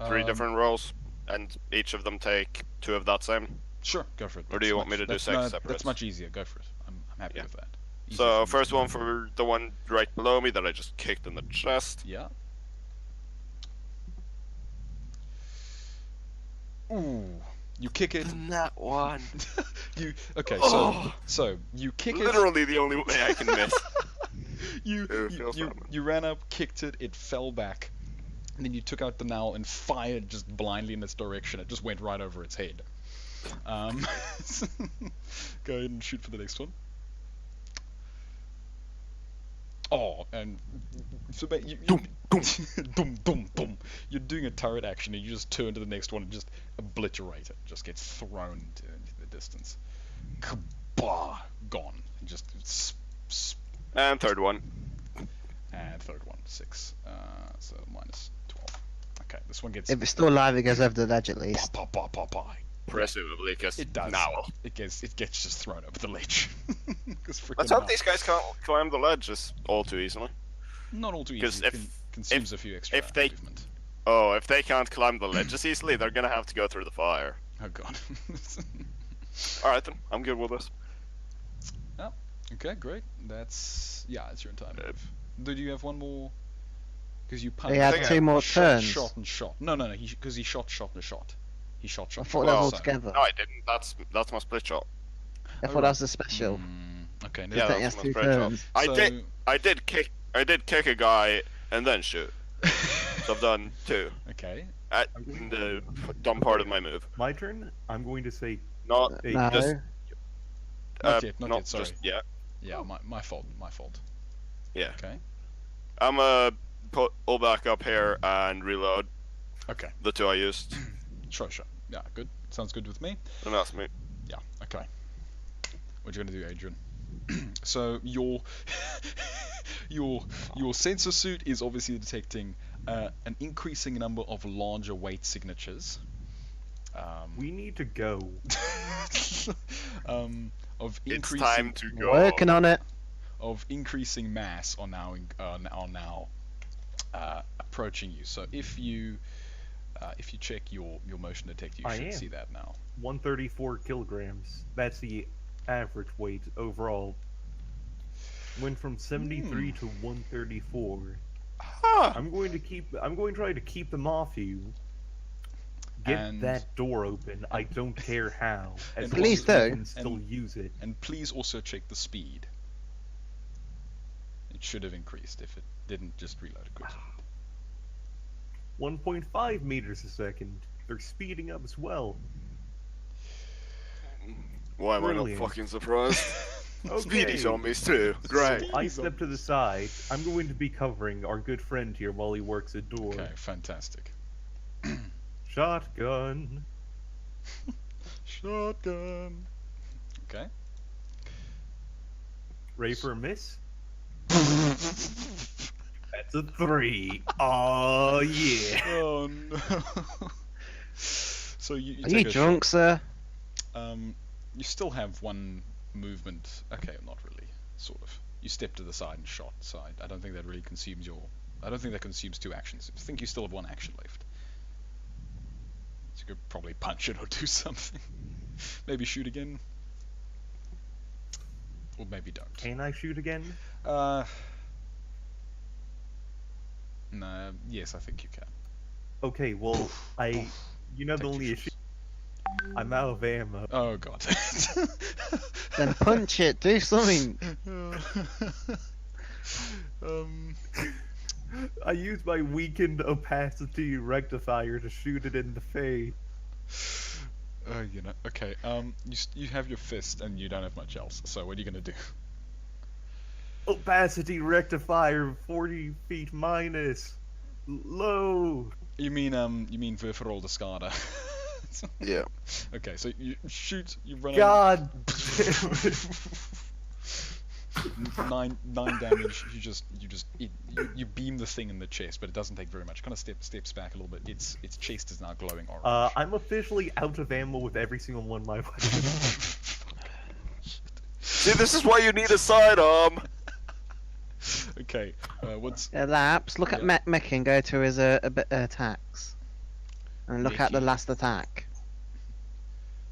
3 different rolls, and each of them take 2 of that same? Sure, go for it. Or do you want me to do 6 separate? That's much easier. Go for it. I'm happy with that. Easier So for first one for the one right below me that I just kicked in the chest. Yeah. Ooh, you kick it. That one. So you kick it. Literally the only way I can miss. You ran up, kicked it, it fell back, and then you took out the Neull and fired just blindly in its direction. It just went right over its head. Go ahead and shoot for the next one. Oh, and so you're doing a turret action, and you just turn to the next one and just obliterate it. Just gets thrown into the distance. Kabah! Gone. And just and third one. And third one, 6. So minus 12. Okay, this one gets. If it's still alive, it goes over the ledge at least. Presumably, because it does. Neull. It gets just thrown over the ledge. Let's hope these guys can't climb the ledges all too easily. Not all too easy. It consumes a few extra movement. Oh, if they can't climb the ledges easily, they're gonna have to go through the fire. Oh god. Alright then, I'm good with this. Oh, okay, great. It's your entire move. Did you have one more? Because you punched. He had 2 more turns. Shot and shot. No, because he shot and shot. He shot. I thought that was all together. No, I didn't. That's my split shot. I thought that was a special. Okay. Yeah, that's my split shot. I did kick a guy and then shoot. So I've done 2. Okay. In the dumb part of my move. My turn. I'm going to say not no. Just, not yet. Sorry. Just yet. Yeah, my fault. Yeah. Okay. I'm pull back up here and reload. Okay. The 2 I used. Sure. Yeah, good. Sounds good with me. And that's me. Yeah. Okay. What you gonna do, Adrian? So your sensor suit is obviously detecting an increasing number of larger weight signatures. We need to go. Of it's increasing. Time to go. Working on it. Of increasing mass are now approaching you. So if you check your motion detector, you should see that now. 134 kilograms. That's the average weight overall. Went from 73 to 134. Huh. I'm going to try to keep them off you. Get that door open. I don't care how. As please long as we do. can still use it. And please also check the speed. It should have increased if it didn't just reload it quickly. 1.5 meters a second. They're speeding up as well. Why am I not fucking surprised? Okay. Speedy zombies too. Great. So I step to the side. I'm going to be covering our good friend here while he works a door. Okay, fantastic. Shotgun. Shotgun. Okay. Ready for a miss? That's a 3. Oh yeah. Oh no. So you Are you drunk, sir? You still have 1 movement. Okay, not really. Sort of. You step to the side and shot. So I don't think that really consumes your. I don't think that consumes 2 actions. I think you still have 1 action left. So you could probably punch it or do something. Maybe shoot again. Or maybe don't. Can I shoot again? No. Yes, I think you can. Okay, well, you know the only issue? I'm out of ammo. Oh god. Then punch it. Do something. I used my weakened opacity rectifier to shoot it in the face. Okay. You have your fist and you don't have much else. So what are you gonna do? Opacity rectifier 40 feet minus. Low. You mean Verferolder Skada. Yeah. Okay, so you shoot, you run God. nine damage. You beam the thing in the chest, but it doesn't take very much. Kind of steps back a little bit. Its chest is now glowing orange. I'm officially out of ammo with every single one of my weapons. See, this is why you need a sidearm. Okay, what's... Laps. Look at Mech and go to his attacks. And look at the last attack.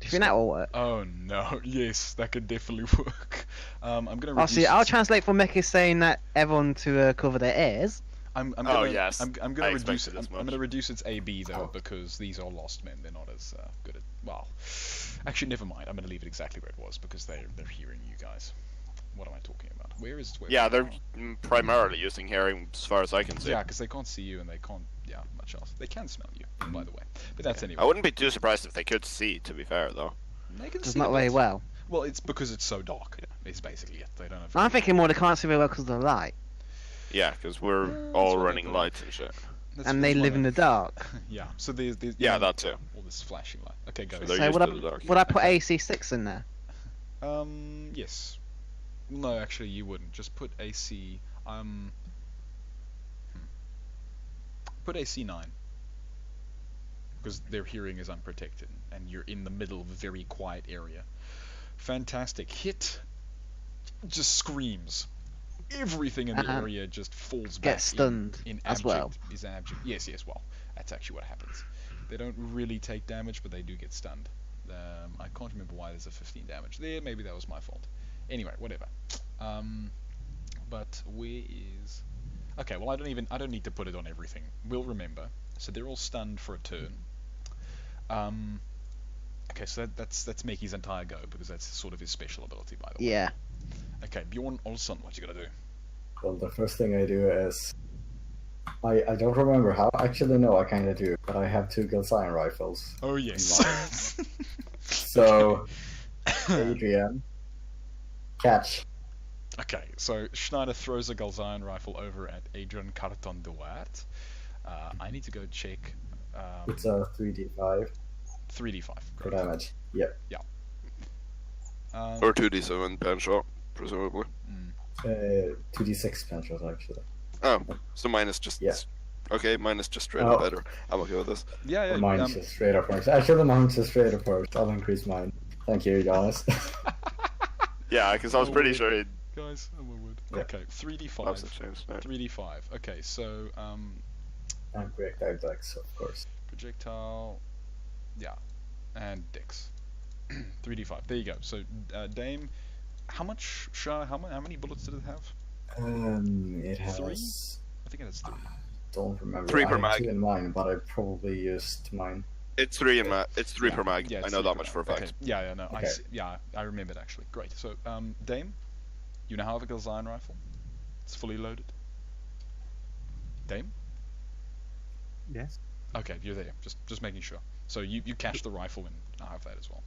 Do you think that will work? Oh no, yes, that could definitely work. I'm gonna reduce. See, I'll translate for Mickey saying that everyone to cover their ears. I'm gonna, Oh yes. I'm gonna reduce it. I'm gonna reduce its AB though because these are lost men. They're not as good at. Well, actually, never mind. I'm gonna leave it exactly where it was because they're hearing you guys. What am I talking about? Where is it? Yeah, they're primarily using hearing, as far as I can see. Yeah, because they can't see you and they can't. Yeah, much else. They can smell you, by the way. But that's anyway. I wouldn't be too surprised if they could see. To be fair, though. They can Just see not a very bit. well. Well, it's because it's so dark. It's basically it. They don't have. I'm thinking more they can't see very well because of the light. Yeah, because we're all what I running thought. lights and shit. And they live in the dark. Yeah. So there's Yeah, that too. all this flashing light. Okay, go. So they're So used would to the dark. I put AC 6 in there? Yes. No, actually, you wouldn't. Just put AC. Put AC 9. Because their hearing is unprotected, and you're in the middle of a very quiet area. Fantastic. Hit just screams. Everything in the area just falls back. Get stunned in as well. Yes, well, that's actually what happens. They don't really take damage, but they do get stunned. I can't remember why there's a 15 damage there. Maybe that was my fault. Anyway, whatever. But where is? Okay, well I don't need to put it on everything. We'll remember. So they're all stunned for a turn. Okay, so that's Mickey's entire go because that's sort of his special ability, by the way. Yeah. Okay, Bjorn Olsson, what you gonna do? Well, the first thing I do is I don't remember how. Actually, no, I kind of do. But I have 2 Galcian rifles. Oh yes. So, Adrian, catch. Okay, so Schneider throws a Galcian rifle over at Adrian Carton Duarte. I need to go check. It's a 3d5 3d5. for damage. Yep. Or 2d7 pen shot, presumably. 2d6 pen shot, actually. Oh, so mine is just. Yeah. Okay, mine is just straight up better. I'm okay with this. Yeah. Mine is just straight up works. Actually, mine's just straight up works. I'll increase mine. Thank you, Giannis. Yeah, because I was pretty sure he'd. Guys, I would. Yeah. Okay, 3d5. Loves to change that. 3d5. Okay, so And projectile dex, of course. projectile, yeah, and dex. 3d5. There you go. So Dame, how much? How many bullets did it have? It has. 3? I think it has 3. Don't remember. 3 I per have mag. 2 in mine, but I probably used mine. It's 3 in It's 3 per mag. Yeah, I it's know 3 that per much mag. for a fact. Okay. Yeah, no, Okay. I remembered actually. Great. So Dame, you now have a Galcian rifle. It's fully loaded. Dame. Yes. Okay, you're there. Just making sure. So you catch the rifle and I have that as well.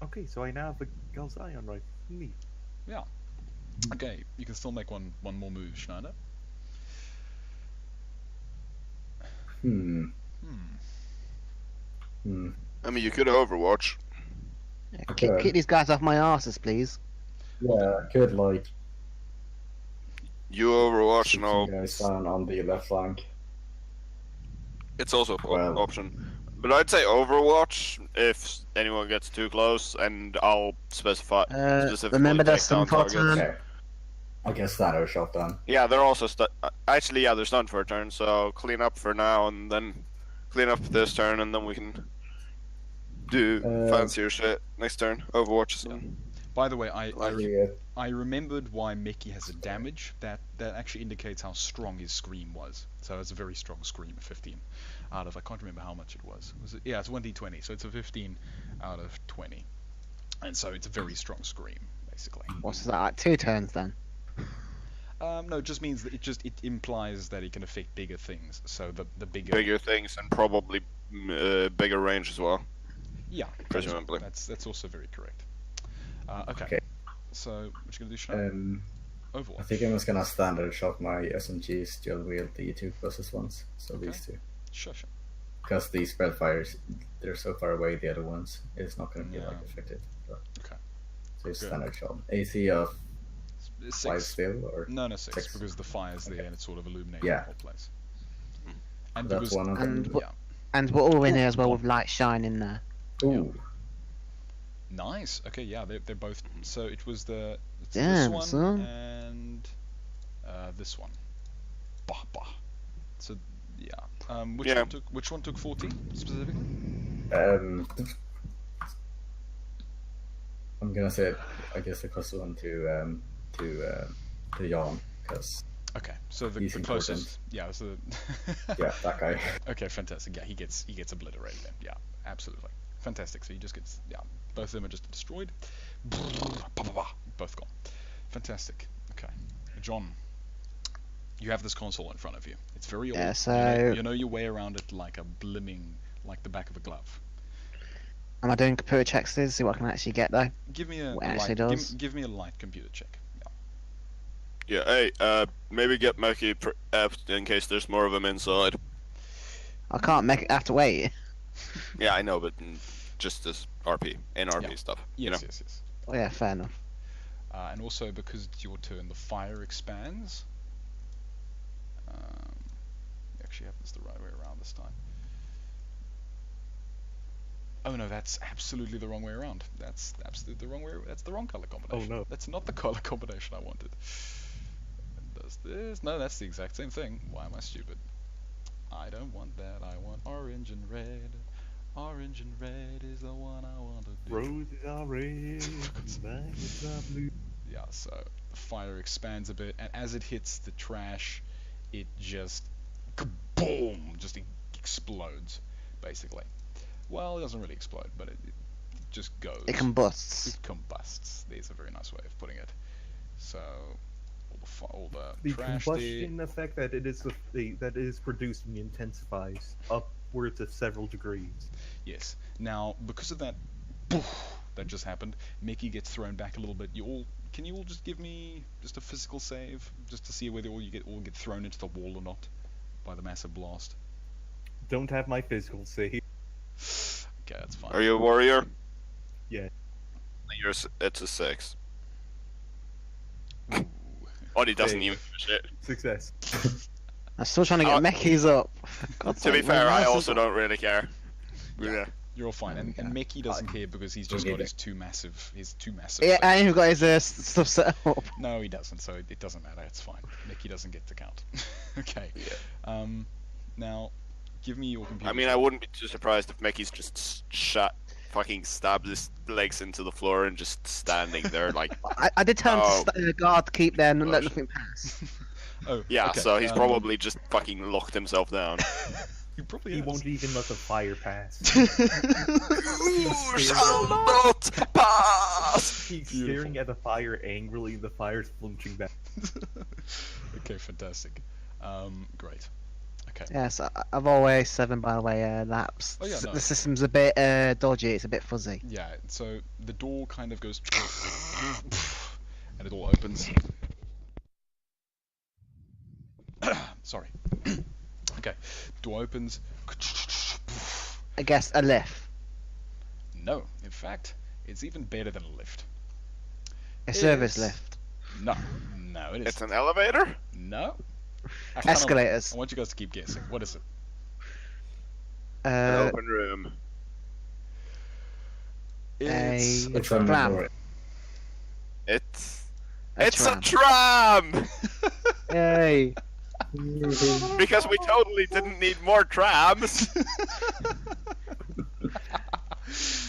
Okay, so I now have a Galcian rifle. Neat. Yeah. Okay, you can still make one more move, Schneider. Hmm. I mean, you could Overwatch. Yeah, Okay. keep these guys off my asses, please. Yeah, I could like You Overwatch, shoot no. some guys down on the left flank. It's also an Well- option. But I'd say Overwatch if anyone gets too close, and I'll specify specifically Remember take there's some down targets. bottom. Okay. I guess that I shot down. Yeah, they're also actually, yeah, they're stunned for a turn. So clean up for now, and then clean up this turn, and then we can do fancier shit next turn. Overwatch is on. By the way, Yeah. I remembered why Mickey has a damage. That actually indicates how strong his scream was. So it's a very strong scream, 15 out of, I can't remember how much it was. Was it? Yeah, it's 1d20, so it's a 15 out of 20. And so it's a very strong scream, basically. What's that, like 2 turns then? No, it just means that it implies that it can affect bigger things. So the Bigger things and probably bigger range as well. Yeah, presumably. that's also very correct. Okay. Okay. So what you gonna do, Sean? Overwatch. I think I'm just gonna standard shot my SMGs dual wield the 2+1s. So Okay. these 2. Sure. Because the spread fires, they're so far away, the other ones, it's not gonna be Yeah. like affected. So, Okay. so it's Good. standard shot. AC of 5 6. still, or No, 6, 6. because the fire's there and it's sort of illuminating Yeah. the whole place. And that's because, one of them. And yeah. And we're all in here as well with light shining there. Ooh. Nice. Okay, yeah, they're both. So it was it's Damn, this one son. and this one. Bah bah. So Yeah. Yeah. Which one took 40 specifically? I'm gonna say, I guess the closest one to Jan, because Okay, so the he's closest. important. Yeah. So. Yeah, that guy. Okay, fantastic. Yeah, he gets obliterated then. Yeah, absolutely. Fantastic. So he just gets, yeah, both of them are just destroyed. Both gone. Fantastic. Okay. John, you have this console in front of you. It's very old. Yeah, so... You know your way around it like like the back of a glove. Am I doing computer checks to see what I can actually get though? Give me a What it actually light, does? give me a light computer check. Yeah, hey, maybe get Meki prepped in case there's more of them inside. I can't make it. I have to wait. Yeah, I know, but just this RP, NRP Yeah. stuff. Yes, you know? yes, yes. Oh yeah, fair enough. And also because it's your turn, the fire expands. Actually happens the right way around this time. Oh no, that's absolutely the wrong way around. That's absolutely the wrong way. That's the wrong color combination. Oh no. That's not the color combination I wanted. Does this? No, that's the exact same thing. Why am I stupid? I don't want that. I want orange and red. Orange and red is the one I want to do. Roses are red, violets are blue. Yeah, so the fire expands a bit, and as it hits the trash, it just kaboom, just explodes, basically. Well, it doesn't really explode, but it just goes. It combusts. It combusts. There's a very nice way of putting it. So all the The trash combustion effect that it is producing intensifies upwards of several degrees. Yes. Now, because of that, that just happened, Mickey gets thrown back a little bit. Can you all just give me just a physical save, just to see whether you get thrown into the wall or not by the massive blast? Don't have my physical save. Okay, that's fine. Are you a warrior? Yeah. It's a 6. Ooh. Oddy doesn't Hey. even give a shit. Success. I'm still trying to get Meckies up. God's To be sake, fair, my I mouse also is- don't really care. Yeah. You're all fine, and Mickey doesn't care because he's just got his two massive. Yeah, things. I ain't got his stuff set up. No, he doesn't. So it doesn't matter. It's fine. Mickey doesn't get to count. Okay. Yeah. Now, give me your computer. I mean, I wouldn't be too surprised if Mickey's just fucking stabbed his legs into the floor and just standing there like. I did tell him Oh. to guard to keep there and let Gosh. nothing pass. Oh. Yeah, okay, so he's probably just fucking locked himself down. He probably He has. won't even let the fire pass. You shall not pass! He's Beautiful. staring at the fire angrily, and the fire's flinching back. Okay, fantastic. Great. Okay. Yes, I've always 7 by the way. Laps. Oh, yeah, no. The system's a bit dodgy. It's a bit fuzzy. Yeah. So the door kind of goes, and it all opens. Sorry. Okay. Door opens. I guess a lift. No, in fact, it's even better than a lift. A service It's- lift. No, no, it is. It's an elevator? No. Escalators. I want you guys to keep guessing. What is it? An open room. It's A It's a tram. Medorian. It's A a tram. tram! Yay! Because we totally didn't need more trams.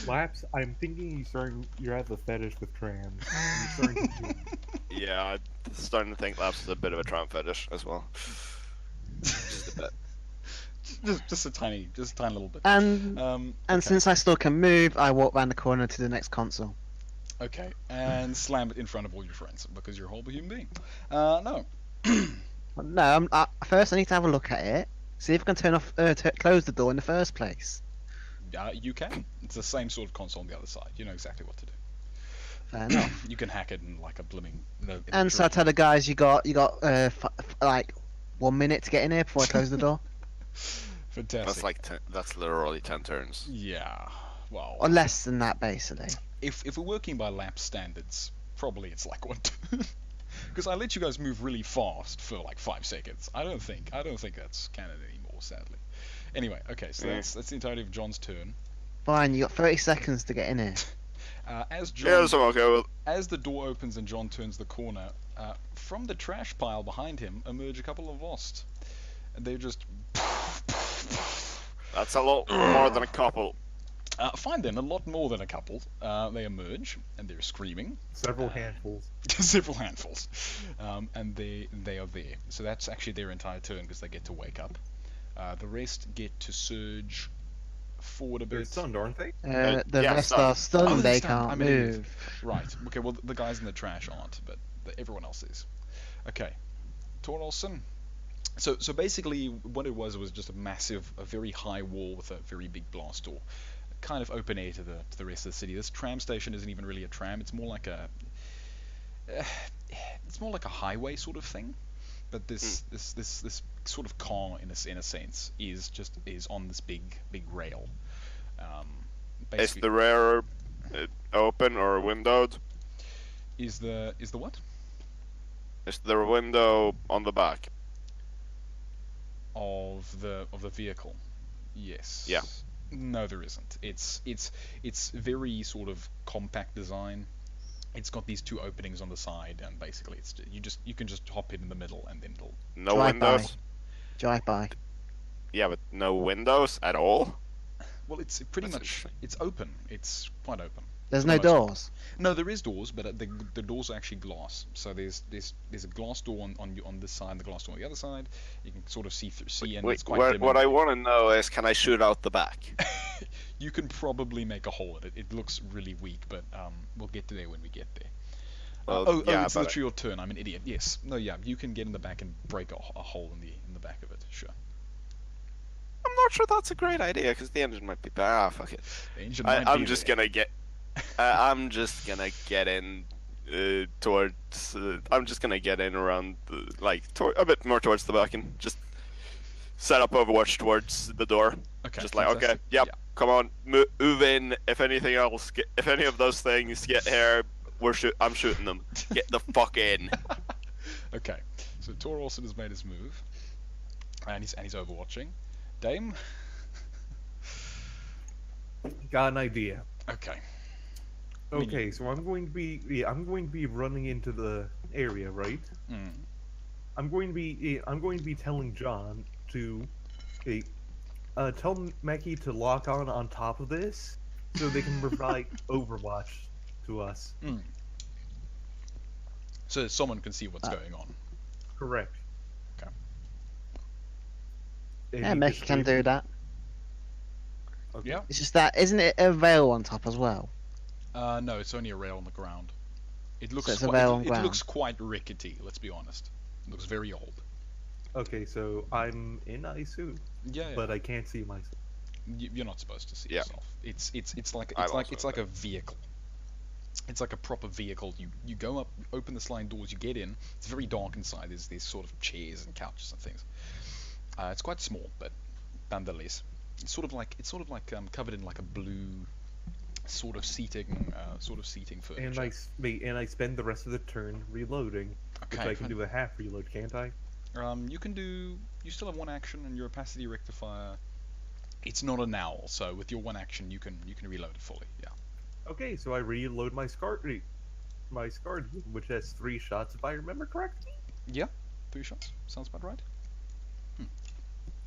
Laps, I'm thinking you have a fetish with trams. You're starting to Yeah, I'm starting to think Laps is a bit of a tram fetish as well. Just a bit. just a tiny little bit. And Okay. since I still can move, I walk round the corner to the next console. Okay, and slam it in front of all your friends because you're a horrible human being. No. No, first I need to have a look at it. See if I can turn off, close the door in the first place. You can. It's the same sort of console on the other side. You know exactly what to do. Fair enough. You can hack it in like a blooming. And so I tell the guys, you got like 1 minute to get in here before I close the door. Fantastic. That's literally 10 turns. Yeah. Well, Or less than that, basically. if we're working by lap standards, probably it's like 1 turn. Because I let you guys move really fast for like 5 seconds. I don't think that's canon anymore, sadly. Anyway, okay, so that's the entirety of John's turn. Fine, you got 30 seconds to get in here. As Yeah, John, that's okay with. as the door opens and John turns the corner, from the trash pile behind him emerge a couple of Vost. And they're just That's a lot more than a couple. Fine then, a lot more than a couple. They emerge, and they're screaming. Several handfuls. Several handfuls. And they are there. So that's actually their entire turn, because they get to wake up. The rest get to surge forward a bit. They're stunned, aren't they? The yeah, rest stunned. are stunned, Oh, they're they stunned. can't I'm an idiot. move. Right, okay, well, the guys in the trash aren't, but everyone else is. Okay, Torolson. So basically, what it was just a very high wall with a very big blast door. Kind of open air to the rest of the city. This tram station isn't even really a tram, it's more like a highway sort of thing. But this sort of car in a sense is on this big rail. Is the rear open or windowed? Is the what? Is there a window on the back? Of the vehicle? Yes. Yeah. No, there isn't. It's very sort of compact design. It's got these two openings on the side, and basically you can just hop in the middle, and then it'll. No Drive windows. Drive by. Yeah, but no windows at all. Well, it's pretty That's much it's open. It's quite open. There's For no the most part. doors. No, there is doors, but the doors are actually glass. So there's a glass door on this side, and the glass door on the other side. You can sort of see, and Wait, it's quite dim. what I want to know is, can I shoot out the back? You can probably make a hole at it. It looks really weak, but we'll get to there when we get there. Well, yeah, it's but literally your turn. I'm an idiot. Yes. No, yeah, you can get in the back and break a hole in the back of it. Sure. I'm not sure that's a great idea because the engine might be bad. Ah, fuck it. The engine might be I'm just there. gonna get. I'm just gonna get in towards. I'm just gonna get in around a bit more towards the back and just set up Overwatch towards the door. Okay. Just like, okay, fantastic. yep, Yeah. come on, move in. If anything else, if any of those things get here, I'm shooting them. Get the fuck in. Okay. So Tor Olsen has made his move, and he's overwatching. Dame. Got an idea. Okay. Okay, so I'm going to be running into the area, right? Mm. I'm going to be telling John to tell Meki to lock on top of this so they can provide Overwatch to us. Mm. So someone can see what's going on. Correct. Okay. Yeah, Meki can do that. Okay. Yeah. It's just that, isn't it a rail on top as well? No, it's only a rail on the ground. It looks So it's a quite, rail on it ground. looks quite rickety. Let's be honest. It looks very old. Okay, so I'm in ISU, Yeah. but I can't see myself. You're not supposed to see Yeah. yourself. It's like I've also it's like a vehicle. It's like a proper vehicle. You go up, open the sliding doors, you get in. It's very dark inside. There's these sort of chairs and couches and things. It's quite small, but nonetheless, it's sort of like covered in like a blue sort of seating furniture. And I spend the rest of the turn reloading, which Okay, I can do a half reload, can't I? You still have one action, and your opacity rectifier. It's not a Neull, so with your one action, you can reload it fully. Yeah. Okay, so I reload my Scar, which has 3 shots if I remember correctly. Yeah. 3 shots. Sounds about right.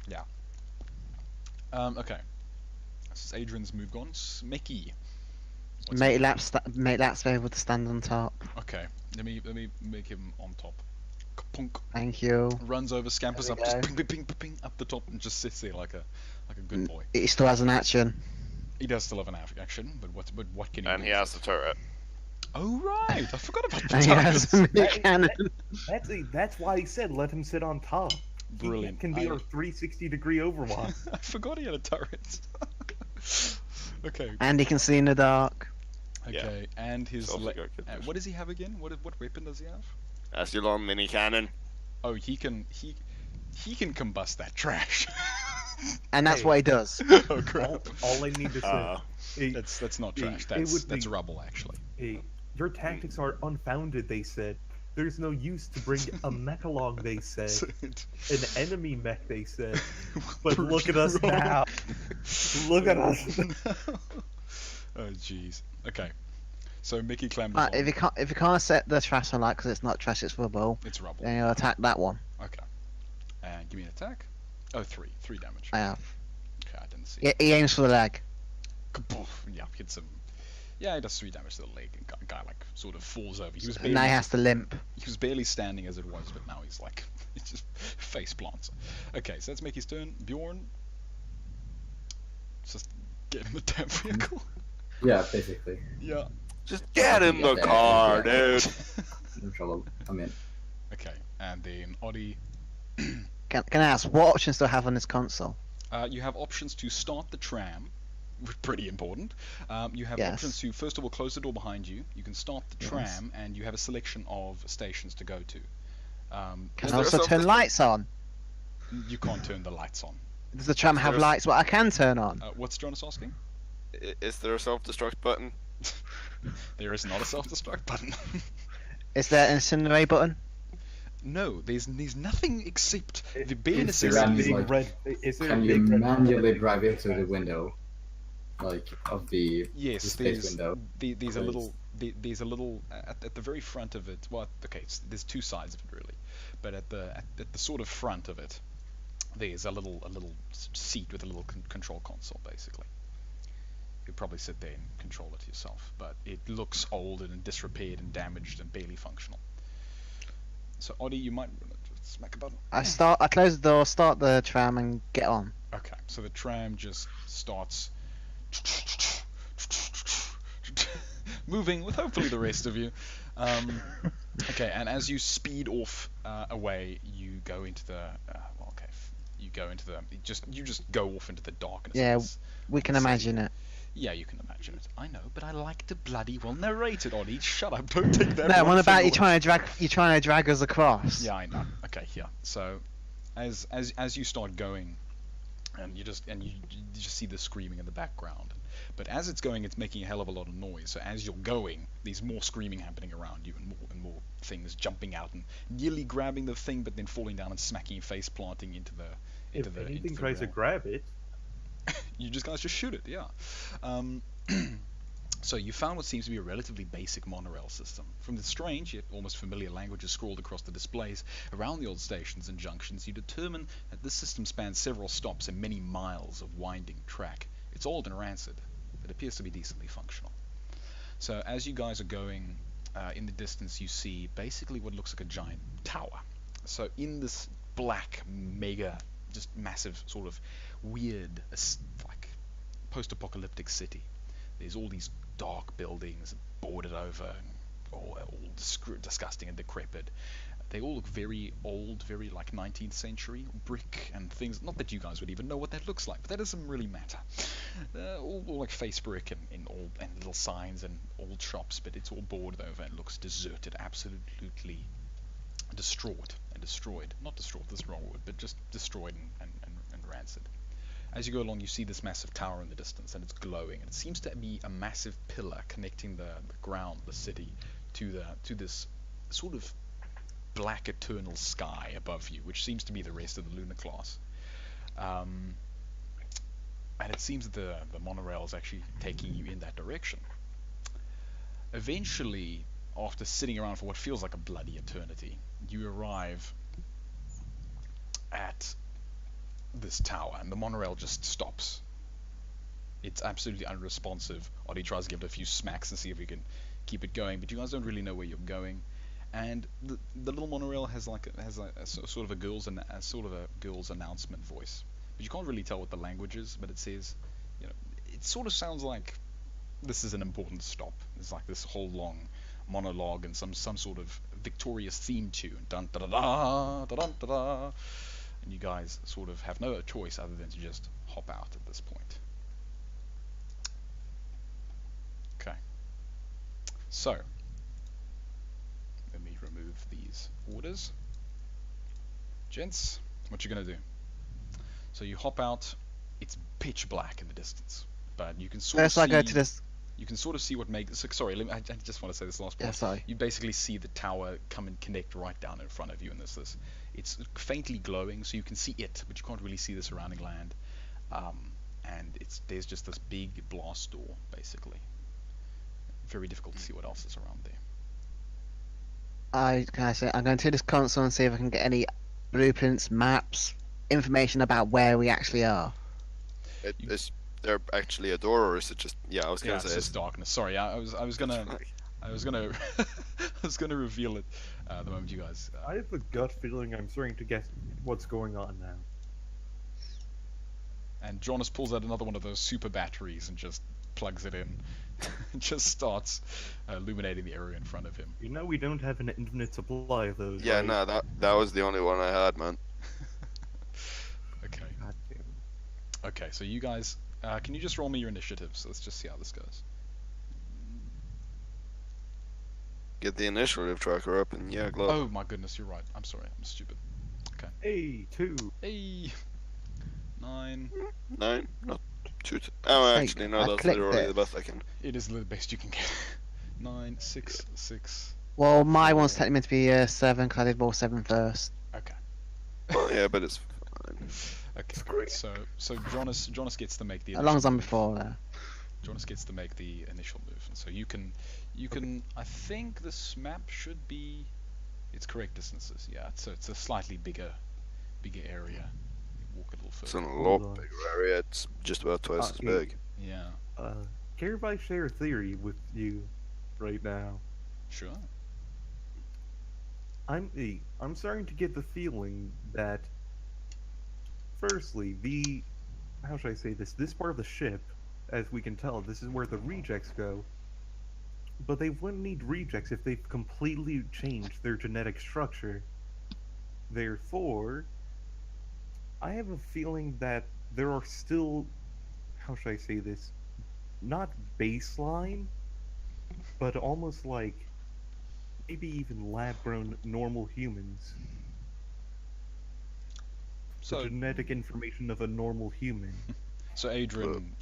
Yeah. Okay. This is Adrian's move gone. Mickey. Make Lap's able to stand on top. Okay. Let me make him on top. Punk. Thank you. Runs over, scampers There up, we just go. ping, ping, ping, ping, ping, up the top, and just sits there like a good boy. He still has an action. He does still have an action, but what can he And do? he has the turret. Oh right, I forgot about the And he has turrets. a mini cannon. That's why he said let him sit on top. Brilliant. He can be our 360-degree Overwatch. I forgot he had a turret. Okay. And he can see in the dark. Okay, and his It's also got good vision. what does he have again? What weapon does he have? That's your long mini cannon. Oh, he can combust that trash. And that's Hey. what he does. Oh crap. all I need to say, hey, That's not trash. it would That's be- rubble actually. hey, your tactics are unfounded, they said. There's no use to bring a mech along, they said. An enemy mech, they said. But look at us now. Look at us. Oh jeez. Okay. So Mickey clambers Right, on. if you can't set the trash on because it's not trash, it's rubble, It's rubble. then you'll attack that one. Okay. And give me an attack. Oh, three damage. I have. Okay, I didn't see. Yeah, he aims for the leg. Yeah, hits him. Yeah, he does 3 damage to the leg, and guy like sort of falls over. He was And now he has to limp. He was barely standing as it was, but now he's like, it's just face plants. Okay, so let's make his turn. Bjorn, just get in the damn vehicle. Yeah, basically. Yeah. Just get in the car, dude. No trouble. I'm in. Okay, and then Oddie. Can I ask, what options do I have on this console? You have options to start the tram, pretty important. You have Yes. options to, first of all, close the door behind you. You can start the tram, and you have a selection of stations to go to. Can I also turn lights on? You can't turn the lights on. Does the tram have lights what I can turn on? What's Jonas asking? Is there a self-destruct button? There is not a self-destruct button. Is there an incinerate button? No, there's nothing except the bare Is there a necessity. big red? Is there a Can you big red manually drive into the window, like of the Yes, space there's window? there's a little at the very front of it. Well, okay, there's two sides of it really, but at the sort of front of it, there's a little seat with a little control console basically. You'd probably sit there and control it yourself, but it looks old and disrepaired and damaged and barely functional. So Oddie, you might just smack a button. I close the door, start the tram, and get on. Okay, so the tram just starts moving with hopefully the rest of you. Okay, and as you speed off away, you go into the you just go off into the darkness. Yeah, we can imagine it. Yeah, you can imagine it. I know, but I like to bloody well narrate it, Oddie. Shut up! Don't take that. No, one what about finger you trying to drag us across? Yeah, I know. Okay, yeah. So, as you start going, and you just see the screaming in the background. But as it's going, it's making a hell of a lot of noise. So as you're going, there's more screaming happening around you, and more things jumping out and nearly grabbing the thing, but then falling down and smacking your face, planting into the. If anything tries to grab it, you guys just shoot it. Yeah. So you found what seems to be a relatively basic monorail system. From the strange yet almost familiar languages scrawled across the displays around the old stations and junctions, you determine that this system spans several stops and many miles of winding track. It's old and rancid, but appears to be decently functional. So as you guys are going, in the distance you see basically what looks like a giant tower. So in this black, mega, just massive sort of weird, like post-apocalyptic city, there's all these dark buildings boarded over, all disgusting and decrepit. They all look very old, very like 19th century brick and things. Not that you guys would even know what that looks like, but that doesn't really matter. All like face brick and little signs and old shops, but it's all boarded over and looks deserted, absolutely distraught and destroyed. Not distraught, that's the wrong word, but just destroyed and rancid. As you go along, you see this massive tower in the distance, and it's glowing. And it seems to be a massive pillar connecting the ground, the city, to this sort of black eternal sky above you, which seems to be the rest of the lunar class. And it seems that the monorail is actually taking you in that direction. Eventually, after sitting around for what feels like a bloody eternity, you arrive at this tower, and the monorail just stops. It's absolutely unresponsive. Oddie tries to give it a few smacks and see if we can keep it going, but you guys don't really know where you're going. And the little monorail has a sort of a girl's announcement voice, but you can't really tell what the language is. But it says, it sort of sounds like this is an important stop. It's like this whole long monologue and some sort of victorious theme tune. Dun da da da da da da. And you guys sort of have no choice other than to just hop out at this point. Okay. So, let me remove these orders. Gents, what you gonna do? So you hop out. It's pitch black in the distance, but you can sort of see. Go to this. You can sort of see what makes. So, sorry, I just want to say this last part. Yeah, sorry. You basically see the tower come and connect right down in front of you, and it's faintly glowing, so you can see it, but you can't really see the surrounding land. And there's just this big blast door, basically. Very difficult to see what else is around there. I'm going to this console and see if I can get any blueprints, maps, information about where we actually are. Is there actually a door, or is it just? Yeah, I was gonna Yeah, say it's just darkness. Sorry, I was gonna I was gonna reveal it the moment you guys. I have a gut feeling I'm starting to guess what's going on now. And Jonas pulls out another one of those super batteries and just plugs it in. And just starts illuminating the area in front of him. You know we don't have an infinite supply of those. Yeah, right? no, that was the only one I had, man. Okay. God damn it. Okay, so you guys, can you just roll me your initiatives? Let's just see how this goes. Get the initiative tracker up, and yeah, glow. Oh my goodness, you're right. I'm sorry, I'm stupid. Okay. Hey, 2. Hey. 9. 9, not 2. Oh, Hey, actually, no, I that's clicked literally it. the best I can. It is the best you can get. 9, 6, 6. Well, my one's technically meant to be 7 because I did roll 7 first. Okay. Well, yeah, but it's fine. Okay. Great. So Jonas gets to make the. As long as I'm move. before there. Jonas gets to make the initial move, and so you can. I think this map should be. Its correct distances. Yeah. It's a slightly bigger area. You walk a little It's further. in a Hold lot on. bigger area. It's just about twice as big. Yeah. Care if I share a theory with you right now? Sure. I'm starting to get the feeling that, firstly, how should I say this? This part of the ship, as we can tell, this is where the rejects go. But they wouldn't need rejects if they've completely changed their genetic structure. Therefore, I have a feeling that there are still, how should I say this? Not baseline, but almost like maybe even lab-grown normal humans. So The genetic information of a normal human. So Adrian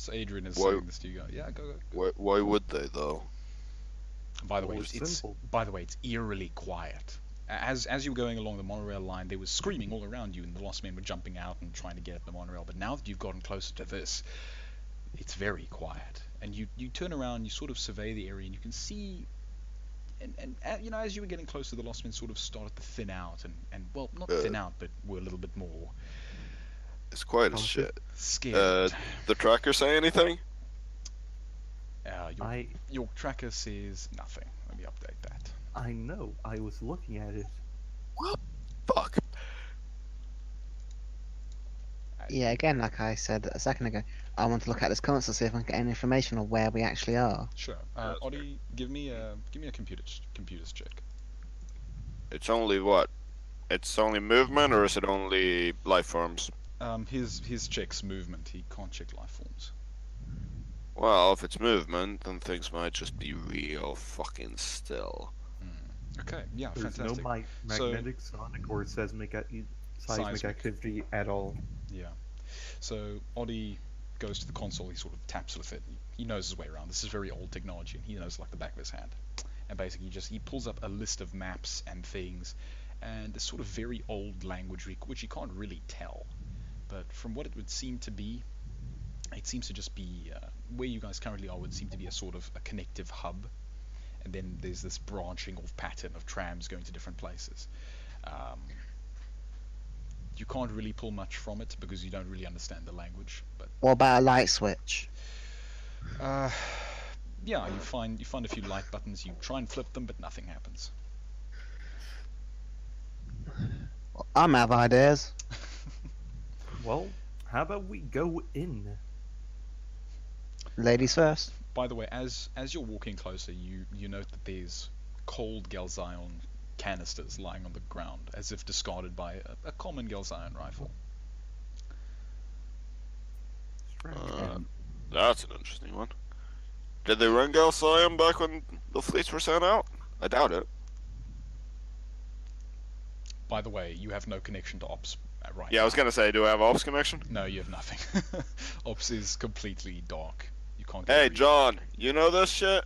is why- saying this to you guys. Yeah, go. Why would they though? By the way, Well, it's simple. it's eerily quiet. As you were going along the monorail line, they were screaming all around you, and the Lost Men were jumping out and trying to get at the monorail. But now that you've gotten closer to this, it's very quiet. And you turn around, you sort of survey the area, and you can see. And you know, as you were getting closer, the Lost Men sort of started to thin out, and well, not thin out, but were a little bit more It's quiet as shit. scared. The tracker say anything? Your tracker says nothing. Let me update that. I know. I was looking at it. Fuck. Yeah, again, like I said a second ago, I want to look at this console, see if I can get any information on where we actually are. Sure. Oddie, give me a computers check. It's only what? It's only movement, or is it only life forms? His checks movement. He can't check life forms. Well, if it's movement, then things might just be real fucking still. Okay. Yeah. There's Fantastic. no magnetic, sonic, or seismic activity at all. Yeah. So Oddie goes to the console. He sort of taps with it. He knows his way around. This is very old technology, and he knows like the back of his hand. And basically, he pulls up a list of maps and things, and this sort of very old language which you can't really tell. But from what it would seem to be, it seems to just be where you guys currently are would seem to be a sort of a connective hub, and then there's this branching off pattern of trams going to different places. You can't really pull much from it because you don't really understand the language. But What about a light switch? yeah, you find a few light buttons. You try and flip them, but nothing happens. I'm out of ideas. Well, how about we go in? Ladies first. By the way, as you're walking closer, you note that there's cold Galzion canisters lying on the ground, as if discarded by a common Galzion rifle. That's an interesting one. Did they run Galcium back when the fleets were sent out? I doubt it. By the way, you have no connection to Ops right Yeah, now. I was gonna say, do I have ops connection? No, you have nothing. Ops is completely dark. You can't get Hey, read. John, you know this shit?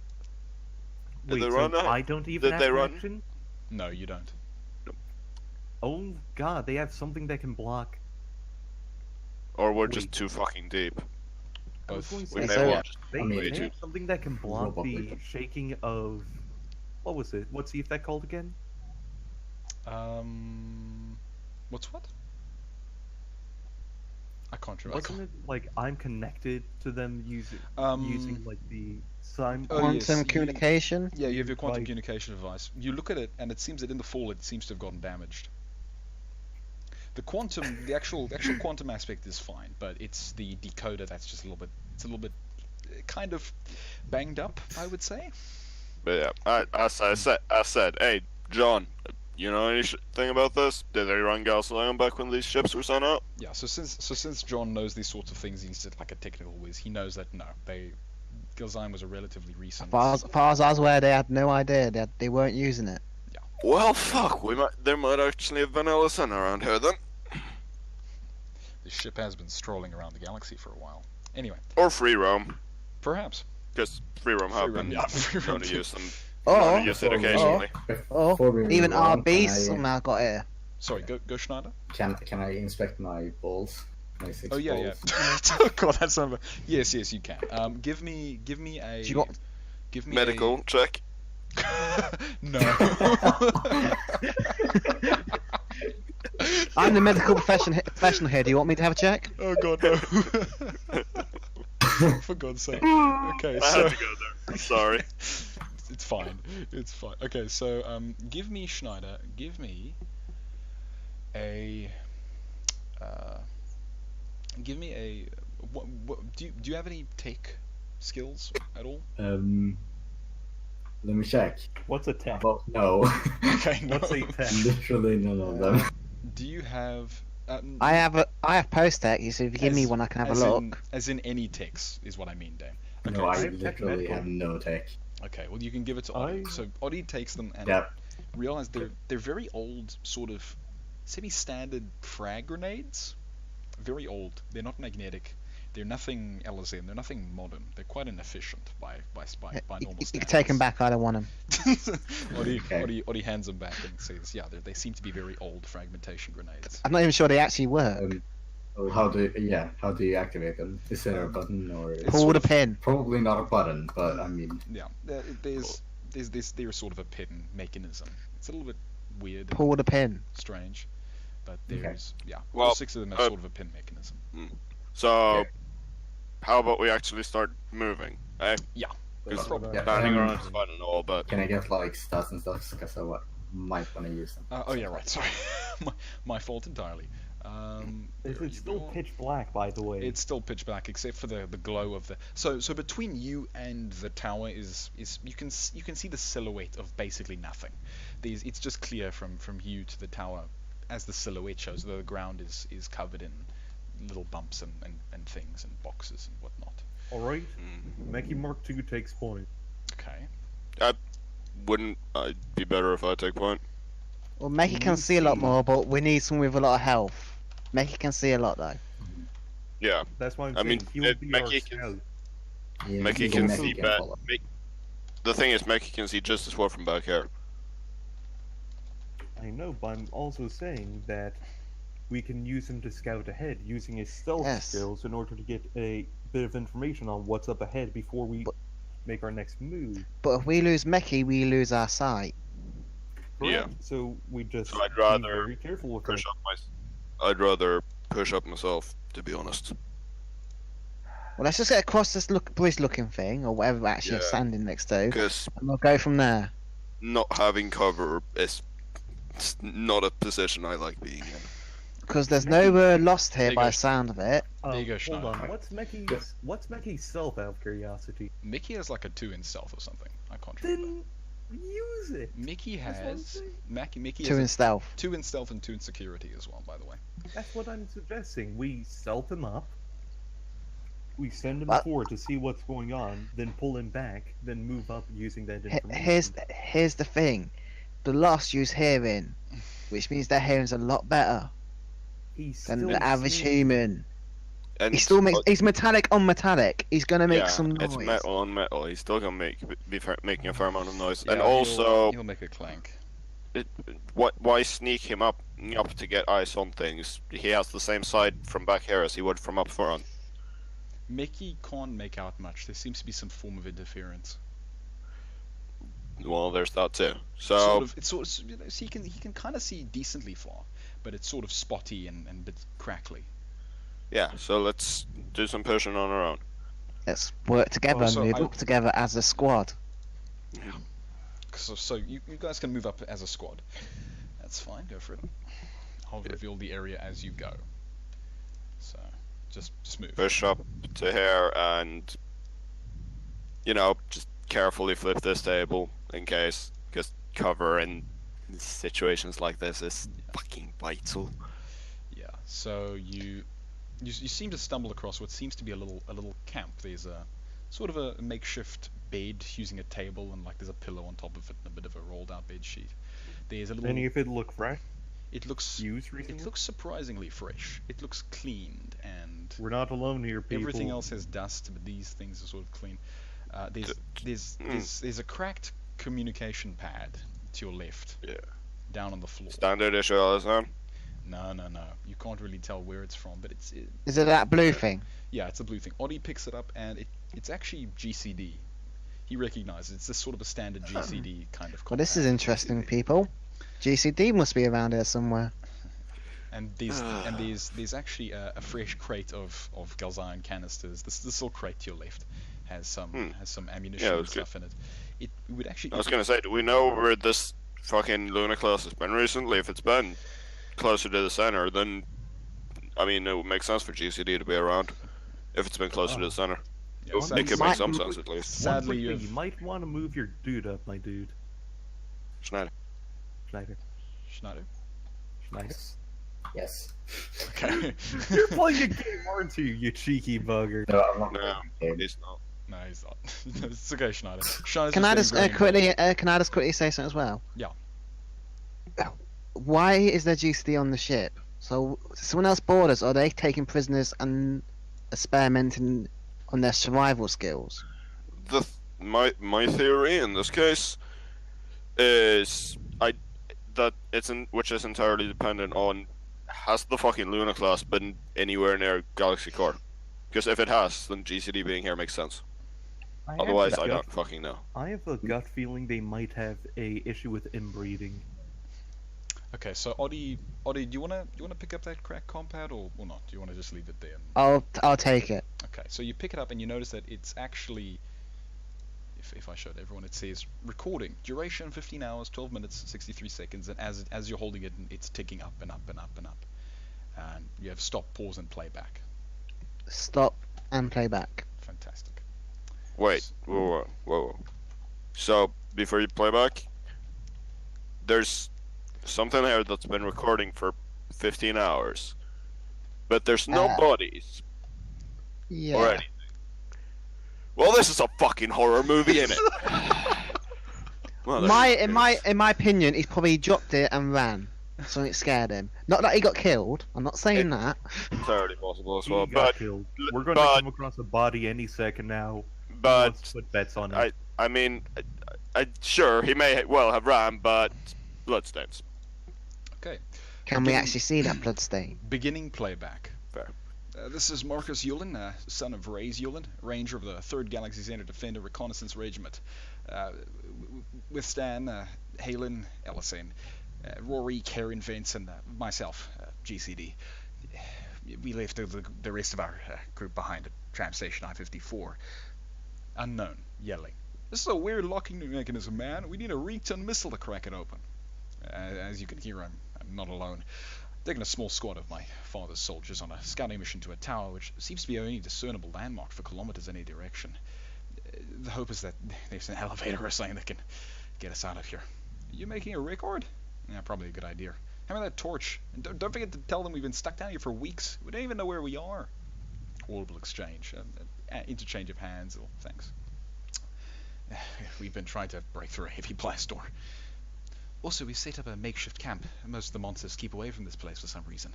Did Wait, they so run that? I don't even Did have they run? connection? No, you don't. Oh god, they have something that can block. Or we're just Wait. too fucking deep? I was Both. going to We say, may so- well just they, I mean, they too. have something that can block Robot the leader. shaking of... What was it? What's the effect called again? What's what? I can't remember. Wasn't it like I'm connected to them using like the quantum communication? You have your quantum communication device. You look at it, and it seems that in the fall it seems to have gotten damaged. The actual quantum aspect is fine, but it's the decoder that's just a little bit kind of banged up, I would say. But yeah, I said, hey, John, you know anything about this? Did they run gasoline back when these ships were sent out? Yeah, so since John knows these sorts of things, he's like a technical whiz. He knows that Gilzine was a relatively recent. As far as I was aware, they had no idea. They weren't using it. Yeah. Well, fuck. There might actually have been LSN around here then. The ship has been strolling around the galaxy for a while. Anyway. Or free roam. Perhaps. Because free roam have been known to use them. Or use it occasionally. Even RB somehow got here. Sorry, go Schneider. Can I inspect my balls? My 6 balls? Yeah. Oh god, that's not. Yes, you can. Give me a. Give me medical check. No. I'm the medical professional here. Do you want me to have a check? Oh god, no. For God's sake. Okay, so. I had to go there. I'm sorry. It's fine. Okay, so give me Schneider. Give me a. What do you have any tech skills at all? Let me check. What's a tech? Well, no. Okay, no. What's a tech? Literally none of them. Do you have? I have post tech. So if you give me one, I can have a look. As in any techs is what I mean, Dame. Okay. No, I literally have no tech. Okay, well you can give it to Oddie. So Oddie takes them and realize they're very old, sort of semi-standard frag grenades. Very old. They're not magnetic. They're nothing LSM. They're nothing modern. They're quite inefficient by normal standards. You can take them back. I don't want them. Oddie hands them back and says, "Yeah, they seem to be very old fragmentation grenades." I'm not even sure they actually work. How do you activate them? Is there a button or? Pull the pin. Probably not a button, but I mean. Yeah, there's sort of a pin mechanism. It's a little bit weird. Pull the pin. Strange, but there's Well, all 6 of them have sort of a pin mechanism. So, how about we actually start moving? Eh? Yeah. Because standing around is fun and all, but can I get like stats and stuff because I might want to use them? Oh yeah, right. Sorry, my fault entirely. It's still pitch black, by the way. It's still pitch black, except for the glow of the. So between you and the tower is you can see the silhouette of basically nothing. It's just clear from you to the tower, as the silhouette shows. Though the ground is covered in little bumps and things and boxes and whatnot. Alright, Mechie Mark II takes point. Okay. Wouldn't it be better if I take point? Well, Mechie can see a lot more, but we need someone with a lot of health. Mechie can see a lot though. Yeah. That's why I'm saying he will be our scout. Mechie can see better. The thing is, Mechie can see just as well from back here. I know, but I'm also saying that we can use him to scout ahead, using his stealth skills in order to get a bit of information on what's up ahead before we make our next move. But if we lose Mechie, we lose our sight. Correct. Yeah. So we just So I'd rather be very careful with push up I'd rather push up myself, to be honest. Well, let's just get across this bridge-looking thing, or whatever we're actually standing next to, and we'll go from there. Not having cover is not a position I like being in. Because there's no lost here by the sound of it. There you go, hold on. What's Mechie's stealth, out of curiosity? Mickey has like a 2 in stealth or something. I can't remember. Then use it. Mickey has 2 in stealth. 2 in stealth and 2 in security as well, by the way. That's what I'm suggesting. We stealth him up. We send him forward to see what's going on, then pull him back, then move up using that information. Here's the thing. The Lost use hearing, which means their hearing's a lot better than the average human. And he's metallic on metallic. He's gonna make some noise. It's metal on metal. He's still gonna be making a fair amount of noise. Yeah, and also, he'll make a clank. Why sneak him up to get eyes on things? He has the same side from back here as he would from up front. Mickey can't make out much. There seems to be some form of interference. Well, there's that too. So he can kind of see decently far, but it's sort of spotty and a bit crackly. Yeah, so let's do some pushing on our own. Let's work together and move up together as a squad. Yeah. So you guys can move up as a squad. That's fine. Go for it. I'll reveal the area as you go. So just move. Push up to here and, you know, just carefully flip this table in case, because cover in situations like this is fucking vital. Yeah. So you seem to stumble across what seems to be a little camp. There's a sort of a makeshift bed using a table, and like there's a pillow on top of it and a bit of a rolled out bed sheet. There's a little. Any of it look fresh? It looks used recently? It looks surprisly fresh. It looks cleaned, and we're not alone here, people. Everything else has dust, but these things are sort of clean. There's a cracked communication pad to your left. Yeah. Down on the floor. Standard issue, Alison? No. You can't really tell where it's from, but it's. Is it that blue thing? Yeah, it's a blue thing. Oddie picks it up, and it's actually GCD. He recognizes it's this sort of a standard GCD kind of. Well, this is interesting, people. GCD must be around here somewhere. And there's actually a fresh crate of Galzian canisters. This little crate to your left has some ammunition and stuff in it. It would actually. I was gonna say, do we know where this fucking Luna-class has been recently? If it's been closer to the center, then I mean it would make sense for GCD to be around. If it's been closer to the center, yeah, it could make some sense at least. Sadly, you might want to move your dude up, my dude. Schneider. Yes. Okay. You're playing a game, aren't you, you cheeky bugger? No, I'm not. No, he's not. No, he's not. It's okay, Schneider. Can I just quickly say something as well? Yeah. Why is there GCD on the ship? So someone else board us, or are they taking prisoners and experimenting on their survival skills? My theory in this case is which is entirely dependent on, has the fucking Luna-class been anywhere near Galaxy Core? Because if it has, then GCD being here makes sense. Otherwise, I don't fucking know. I have a gut feeling they might have a issue with inbreeding. Okay, so Oddie, do you wanna pick up that crack compad or not? Do you wanna just leave it there? I'll take it. Okay, so you pick it up and you notice that it's actually, if I showed everyone, it says recording duration 15 hours, 12 minutes, 63 seconds, and as you're holding it, it's ticking up and up and up and up, and you have stop, pause, and playback. Stop and playback. Fantastic. Wait, whoa. So before you play back, there's something here that's been recording for 15 hours, but there's no bodies or anything. Well, this is a fucking horror movie, isn't it? In my opinion, he probably dropped it and ran. So it scared him. Not that he got killed. I'm not saying that. Entirely possible as well. But killed. We're going to come across a body any second now. But let's put bets on it. I mean, sure, he may well have ran, but bloodstains. Okay. Can we actually see that bloodstain? Beginning playback. Fair. This is Marcus Yulin, son of Ray's Yulin, Ranger of the 3rd Galaxy Center Defender Reconnaissance Regiment. With Stan, Halen, Ellison, Rory, Karen, Vince, and myself, GCD. We left the rest of our group behind at tram station I-54. Unknown, yelling. This is a weird locking mechanism, man. We need a return missile to crack it open. As you can hear, I'm not alone. Taking a small squad of my father's soldiers on a scouting mission to a tower which seems to be the only discernible landmark for kilometers in any direction. The hope is that there's an elevator or something that can get us out of here. Are you making a record? Yeah, probably a good idea. Hand me that torch, and don't forget to tell them we've been stuck down here for weeks. We don't even know where we are. Audible exchange, interchange of hands. Oh, thanks. We've been trying to break through a heavy blast door. Also, we set up a makeshift camp. Most of the monsters keep away from this place for some reason.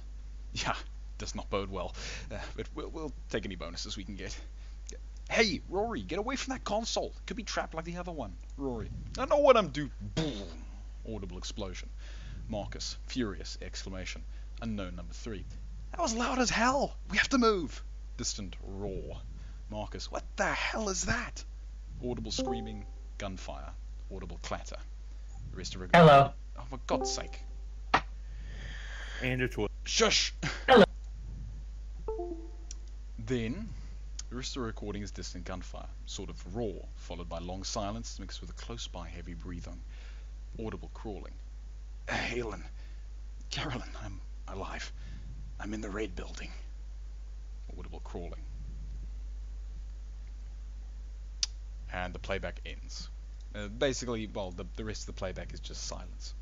Yeah, does not bode well. But we'll take any bonuses we can get. Hey, Rory, get away from that console. Could be trapped like the other one. Rory, I know what I'm doing. Boom. Audible explosion. Marcus, furious, exclamation. Unknown number 3. That was loud as hell. We have to move. Distant roar. Marcus, what the hell is that? Audible screaming, gunfire. Audible clatter. The rest of Hello. Oh, for God's sake. And your choice. Shush! Hello. Then, the rest of the recording is distant gunfire, sort of raw, followed by long silence mixed with a close-by heavy breathing, audible crawling. Helen, Carolyn, I'm alive. I'm in the red building. Audible crawling. And the playback ends. Basically, well, the rest of the playback is just silence.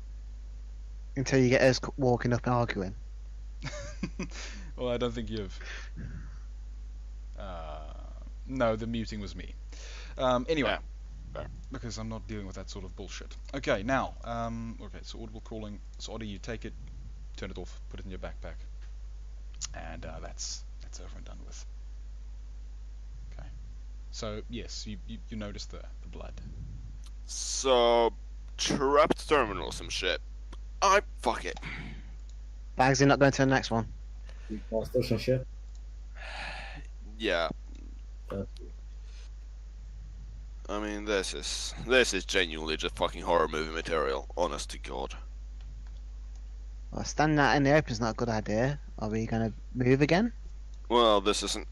Until you get us walking up and arguing. Well, I don't think you've... no, the muting was me. Anyway, because I'm not dealing with that sort of bullshit. Okay, now, okay, so audible crawling. So Oddie, you take it, turn it off, put it in your backpack, and that's over and done with. Okay. So yes, you notice the blood. So, trapped terminal, some shit. Fuck it. Bagsy not going to the next one. Station ship. Yeah. I mean, this is genuinely just fucking horror movie material. Honest to God. Well, standing out in the open is not a good idea. Are we going to move again? Well, this isn't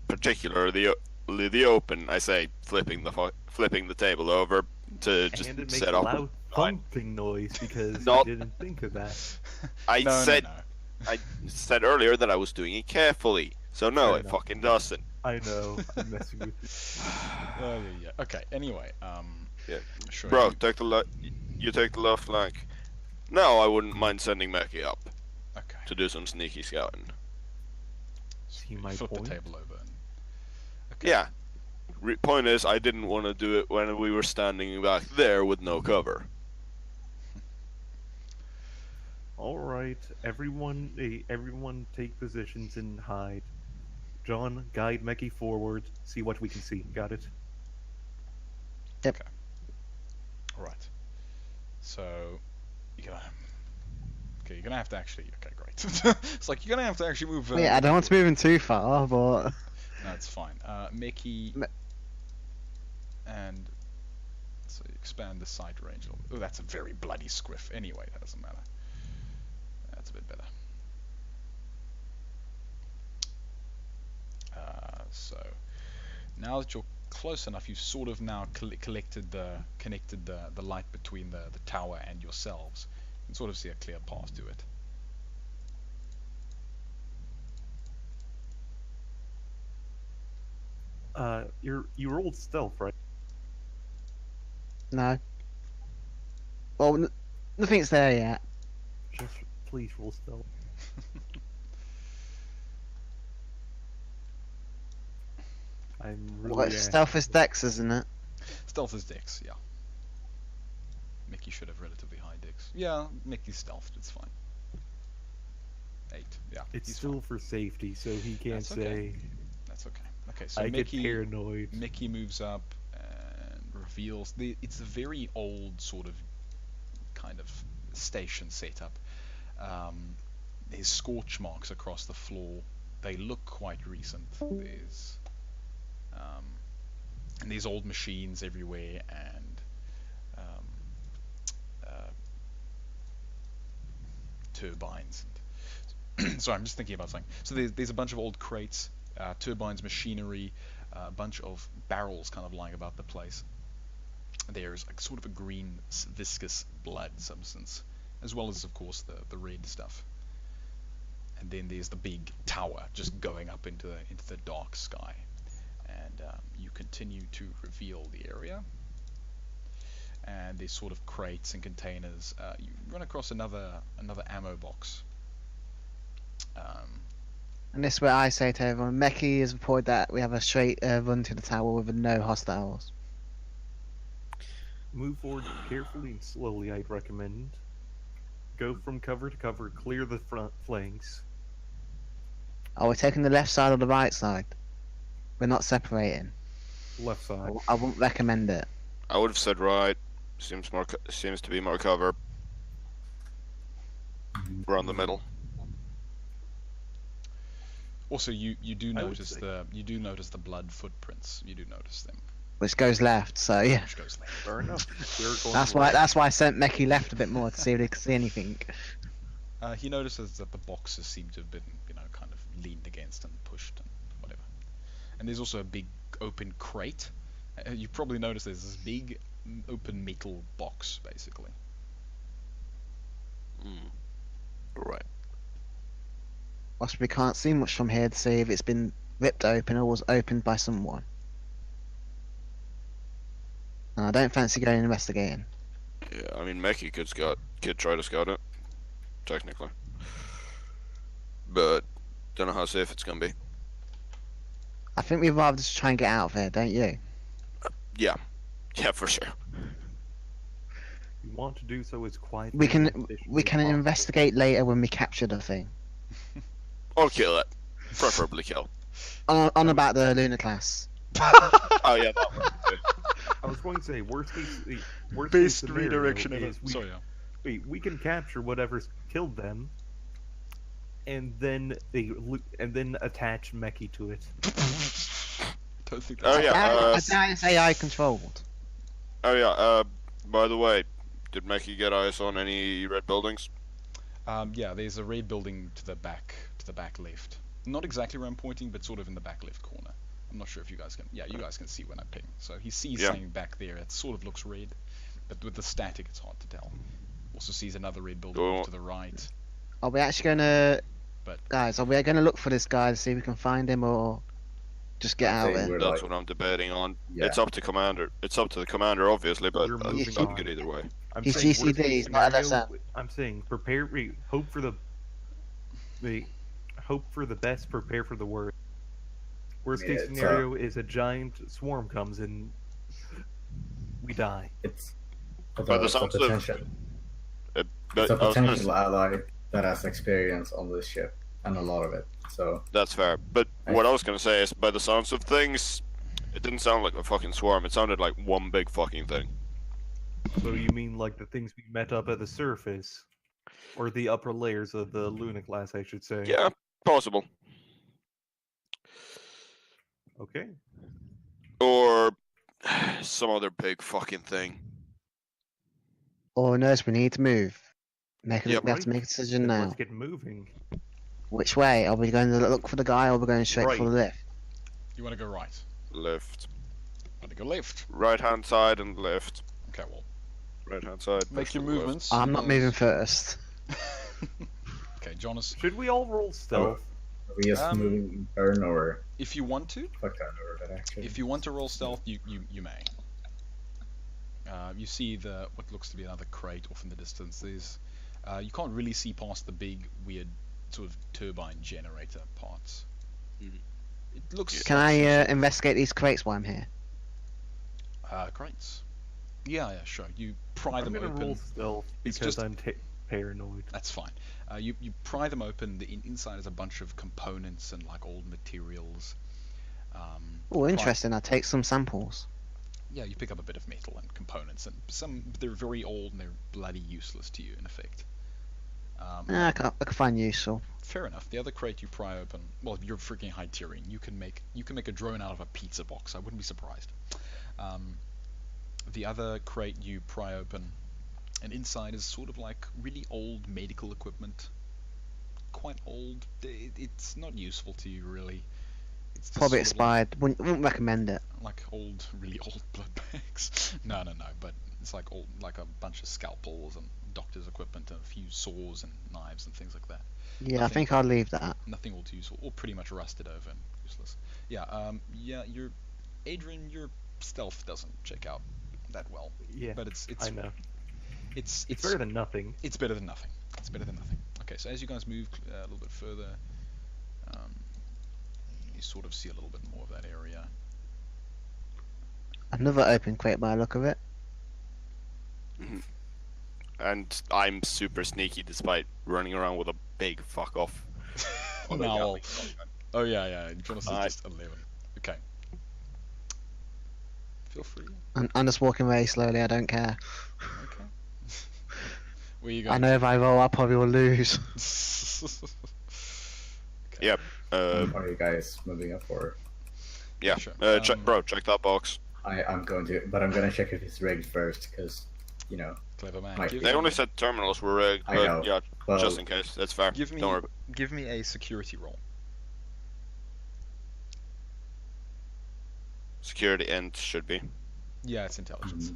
particularly the open. I say, flipping the table over to just and it makes set a up. loud thumping noise because Not- I didn't think of that. I No. I said earlier that I was doing it carefully. So no, Fair it enough. fucking doesn't. I know. I'm messing with you. Yeah. Okay. Anyway, Yeah. sure. Bro, you take the left flank. No, I wouldn't mind sending Mackie up Okay. to do some sneaky scouting. See my Flip point? the table over. And... Okay. Yeah. Point is, I didn't want to do it when we were standing back there with no cover. All right, everyone take positions and hide. John, guide Meki forward. See what we can see. Got it? All right. So you're gonna have to actually. Okay, great. It's like you're gonna have to actually move. Well, yeah, I don't want to move in too far, but... No, it's fine. Mickey and so expand the sight range a little bit. Oh, that's a very bloody squiff. Anyway, that doesn't matter. That's a bit better. So now that you're close enough, you've sort of now connected the light between the tower and yourselves. You can sort of see a clear path to it. You rolled stealth, right? No. Well, nothing's there yet. Just please roll stealth. I'm really What, stealth is dex, isn't it? Stealth is dex, yeah. Mickey should have relatively high dex. Yeah, Mickey's stealthed, it's fine. 8, yeah. It's he's still fine. for safety, so he can't That's say. okay. That's okay. Okay, so I Mickey, get paranoid. Mickey moves up and reveals it's a very old sort of kind of station setup. There's scorch marks across the floor. They look quite recent. There's and there's old machines everywhere and turbines. And sorry, I'm just thinking about something. So there's a bunch of old crates, turbines, machinery, a bunch of barrels kind of lying about the place. There's sort of a green viscous blood substance, as well as of course the red stuff. And then there's the big tower just going up into the dark sky. And you continue to reveal the area. And there's sort of crates and containers. You run across another ammo box. And this is where I say to everyone, Meki has reported that we have a straight run to the tower with no hostiles. Move forward carefully and slowly, I'd recommend. Go from cover to cover, clear the front flanks. Are we taking the left side or the right side? We're not separating. Left side. I wouldn't recommend it. I would have said right. Seems to be more cover. We're on the middle. Also, you do notice the blood footprints. You do notice them. Which goes left, so yeah. Which goes left. Fair enough. We're going That's why I sent Meki left a bit more to see if they could see anything. He notices that the boxes seem to have been, kind of leaned against and pushed and whatever. and there's also a big open crate. You probably noticed there's this big open metal box, basically. Right. Whilst we can't see much from here to see if it's been ripped open or was opened by someone. And I don't fancy going investigating. Yeah, I mean, Meki could try to scout it, technically. But don't know how safe it's gonna be. I think we'd rather just try and get out of here, don't you? Yeah, for sure. You want to do so as quietly. We and can efficiently as investigate later when we capture the thing. Or kill it, preferably kill. On about the Lunar class. Oh yeah, that one. I was going to say worst case Best scenario redirection ever. is Sorry, yeah. we can capture whatever's killed them, and then attach Meki to it. Don't think Oh that's yeah. I doubt it's AI controlled. Oh yeah. By the way, did Meki get eyes on any red buildings? Yeah, there's a red building to the back left. Not exactly where I'm pointing, but sort of in the back left corner. I'm not sure if you guys can. Yeah, you guys can see when I ping. So he sees something back there. It sort of looks red, but with the static, it's hard to tell. Also sees another red building off to the right. Are we actually gonna, guys? Are we gonna look for this guy to see if we can find him, or just get out of here? That's what I'm debating on. Yeah. It's up to commander. It's up to the commander, obviously, but it's not good either way. He's GCD. He's not LSM. I'm saying hope for the best, prepare for the worst. Worst case scenario is a giant swarm comes and we die. It's But the sounds of it's a potential ally that has experience on this ship, and a lot of it. So that's fair. But what I was gonna say is, by the sounds of things, it didn't sound like a fucking swarm. It sounded like one big fucking thing. So you mean like the things we met up at the surface, or the upper layers of the Luna class, I should say? Yeah, possible. Okay. Or some other big fucking thing. Or nurse, we need to move. We have to make a decision Then now. Let's get moving. Which way? Are we going to look for the guy, or are we going straight for the lift? You want to go right? Left. Want to go left? Right hand side and left. Okay, well. Right hand side. Make your movements. I'm not moving first. Okay, Jonas. Should we all roll stealth? Are we just moving in turn, or if you want to? fuck that over that action? If you want to roll stealth, you may. You see what looks to be another crate off in the distance. There's you can't really see past the big weird sort of turbine generator parts. It looks. Can I investigate these crates while I'm here? Crates. Yeah, sure. You pry them open. I'm gonna roll stealth because I'm paranoid. That's fine. You pry them open. The inside is a bunch of components and like old materials. Oh, interesting. I'll take some samples. Yeah, you pick up a bit of metal and components, and they're very old and they're bloody useless to you in effect. I can find useful. Fair enough. The other crate you pry open. Well, you're freaking Hyterian. You can make a drone out of a pizza box. I wouldn't be surprised. The other crate you pry open, and inside is sort of like really old medical equipment. Quite old. It's not useful to you really. It's probably expired. Wouldn't recommend it. Like really old blood bags. No. But it's like a bunch of scalpels and doctor's equipment and a few saws and knives and things like that. Yeah, I think I'll leave that. Nothing all too useful, or pretty much rusted over and useless. Yeah. Adrian, your stealth doesn't check out that well. Yeah. But it's I know. It's better than nothing. It's better than nothing. Okay, so as you guys move a little bit further, you sort of see a little bit more of that area. Another open crate by the look of it. And I'm super sneaky despite running around with a big fuck off. No. Oh yeah. Jonas is just 11. Okay. Feel free. I'm just walking very slowly. I don't care. Okay. Where you going? I know if I roll, I probably will lose. Okay. Yep. Are you guys moving up, or? Yeah. Sure. Check that box. I'm going to, but I'm gonna check if it's rigged first, because, you know. Clever man. They only said terminals were rigged, I but know. yeah, Well, just in case. That's fair. Give Don't worry. me a security roll. Security int should be. Yeah, it's intelligence.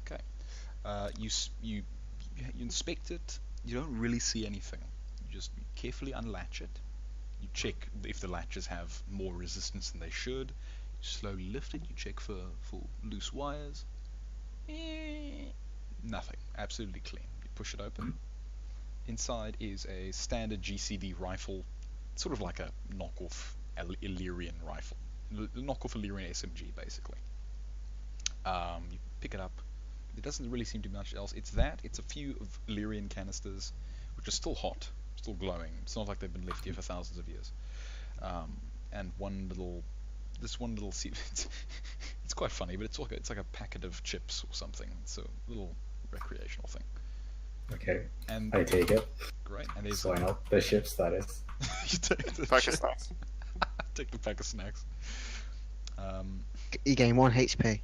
Okay. You inspect it. You don't really see anything. You just carefully unlatch it. You check if the latches have more resistance than they should. You slowly lift it. You check for loose wires. Nothing. Absolutely clean. You push it open. Inside is a standard GCD rifle, sort of like a knockoff Illyrian rifle, knockoff Illyrian SMG basically. You pick it up. There doesn't really seem to be much else. It's a few of Illyrian canisters, which are still hot, still glowing. It's not like they've been left here for thousands of years. And this one little it's quite funny, but it's like a packet of chips or something. It's a little recreational thing. Okay. And I take it. Great. And there's So I know the ship status. You take the Pack of snacks. Take the pack of snacks. You gain 1 HP.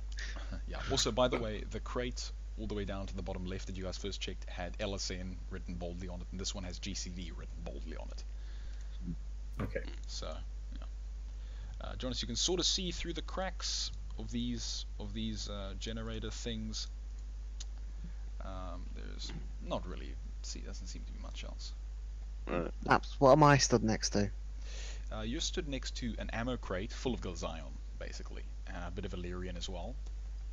Yeah. Also, by the way, the crate all the way down to the bottom left that you guys first checked had LSN written boldly on it, and this one has GCD written boldly on it. Okay. So, yeah. Jonas, you can sort of see through the cracks of these generator things. There's not really. Doesn't seem to be much else. Right. That's what am I stood next to? You're stood next to an ammo crate full of Galzion, basically, and a bit of Illyrian as well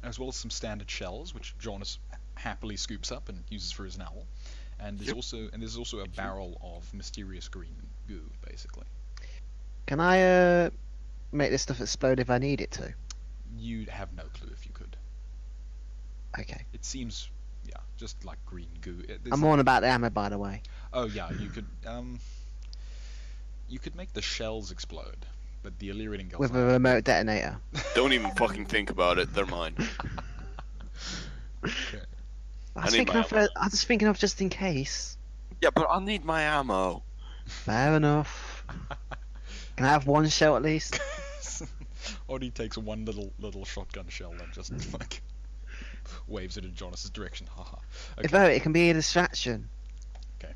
as some standard shells, which Jonas happily scoops up and uses for his Neull. And there's also a barrel of mysterious green goo, basically. Can I make this stuff explode if I need it to? You'd have no clue if you could. Okay. It seems, just like green goo. I'm on about the ammo, by the way. Oh yeah, you could. You could make the shells explode, but the Illyrian with a remote detonator. Don't even fucking think about it. They're mine. Okay. I was just thinking of just in case. Yeah, but I'll need my ammo. Fair enough. Can I have 1 shell at least? Odie takes one little shotgun shell and just like waves it in Jonas's direction. Haha. Okay. It can be a distraction. Okay.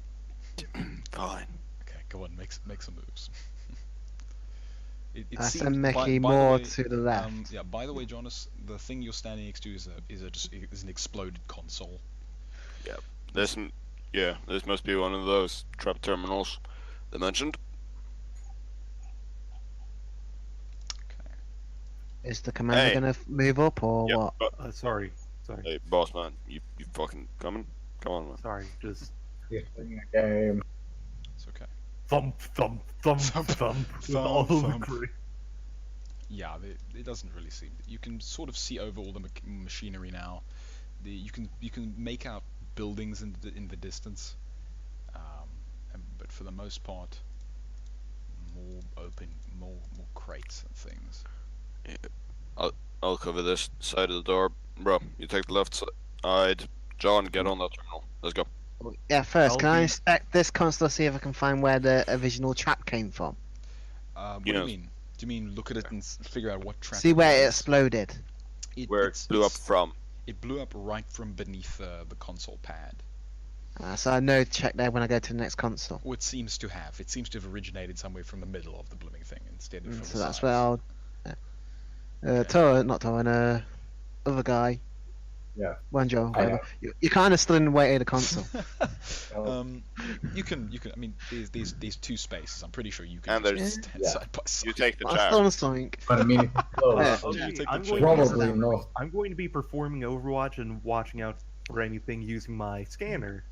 Fine. Okay, go on, make some moves. I send Mickey more to the left. Yeah. By the way, Jonas, the thing you're standing next to is an exploded console. Yeah. This must be one of those trap terminals they mentioned. Okay. Is the commander gonna move up or what? Sorry. Hey, boss man, you fucking coming? Come on, man. Sorry, just. You're playing a game. It's okay. Thump, thump, thump, thump, with all the crew. Yeah, it doesn't really seem. You can sort of see over all the machinery now. You can make out buildings in the distance, but for the most part, more open, more crates and things. Yeah. I'll cover this side of the door, bro. You take the left side. John, get on that terminal. Let's go. Yeah, first, can I inspect this console to see if I can find where the original trap came from? What do you mean? Do you mean look at it and figure out what trap? See where it exploded. Where it blew up from. It blew up right from beneath the console pad. So I know to check there when I go to the next console. Well, it seems to have. It seems to have originated somewhere from the middle of the blooming thing instead of from So the that's sides. where I'll... not Torrent, other guy. Yeah. Wanjo, whatever. You kind of stood in the way of the console. You can. I mean, there's 2 spaces. I'm pretty sure you can. And there's stand side by side. You take the I'm chair. still on something. But I mean, Okay, probably not. I'm going to be performing Overwatch and watching out for anything using my scanner.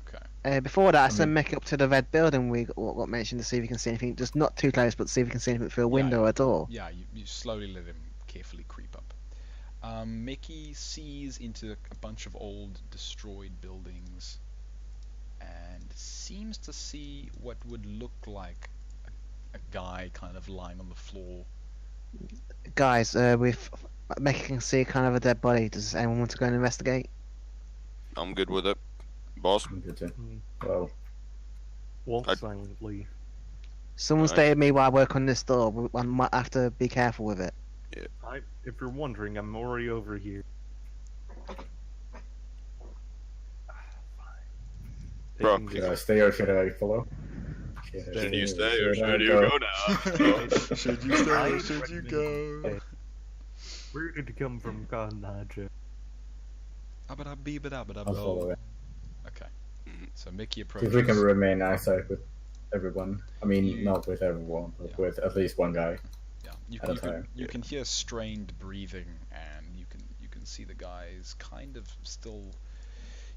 Okay. Before that, I sent Mick up to the red building we got mentioned to see if you can see anything. Just not too close, but see if you can see anything through a window or a door. Yeah, you slowly let him carefully creep up. Mickey sees into a bunch of old, destroyed buildings and seems to see what would look like a guy kind of lying on the floor. Guys, Mickey can see kind of a dead body. Does anyone want to go and investigate? I'm good with it. Boss? I'm good too. Well, Walk silently. Someone stay with me while I work on this door. I might have to be careful with it. Yeah. If you're wondering, I'm already over here. Bro, taking Should this- I stay or should I follow? should you stay or I should you go now? Should you stay or should you go? Where did it come from, Kanaja? I'll follow it. Okay. So Mickey If approaches. we can remain eyesight with everyone. I mean, You- not with everyone, but Yeah. with at least one guy. Yeah, at a time. you can hear strained breathing, and you can see the guy is kind of still.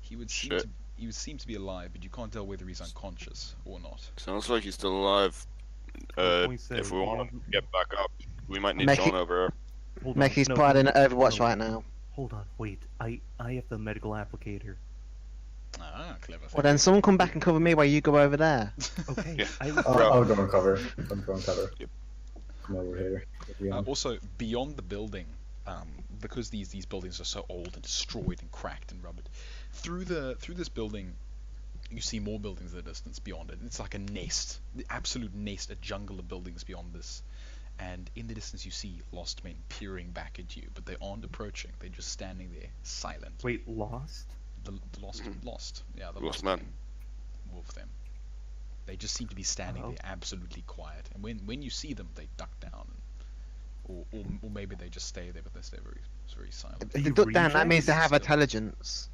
He would seem to be alive, but you can't tell whether he's unconscious or not. Sounds like he's still alive. If we want to get back up, we might need Make John it- over here. Hold on, Mickey's no, playing no, Overwatch no. right now. Hold on, wait. I have the medical applicator. Ah, clever. Well, then someone come back and cover me while you go over there. Okay. Yeah. I'll go and cover. I'll go and cover. Yep. Come over here. at the end. Also, beyond the building, because these buildings are so old and destroyed and cracked and rubbered, through this building, you see more buildings in the distance beyond it. It's like a nest, the absolute nest, a jungle of buildings beyond this. And in the distance, you see lost men peering back at you, but they aren't approaching. They're just standing there, silent. Wait, lost? The lost, yeah, the Lost man. Wolf them. They just seem to be standing Oh. there, absolutely quiet. And when you see them, they duck down, or maybe they just stay there, but they stay very silent. Are If they you duck down, that means they have rejects? intelligence.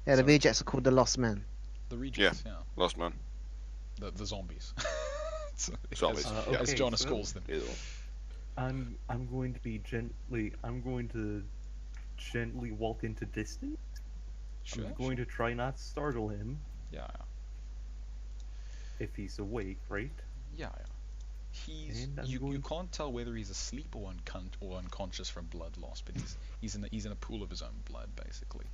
Yeah, the So- rejects are called the Lost Men. The rejects, yeah, Lost man. the zombies. So, Zombies, as, yeah. as Okay, Jonas so- calls them. Either one. I'm going to gently walk into distance. Sure. I'm going to try not startle him Yeah, if he's awake, right? yeah. He's And I'm you going- can't tell whether he's asleep or unconscious from blood loss, but he's in a pool of his own blood, basically.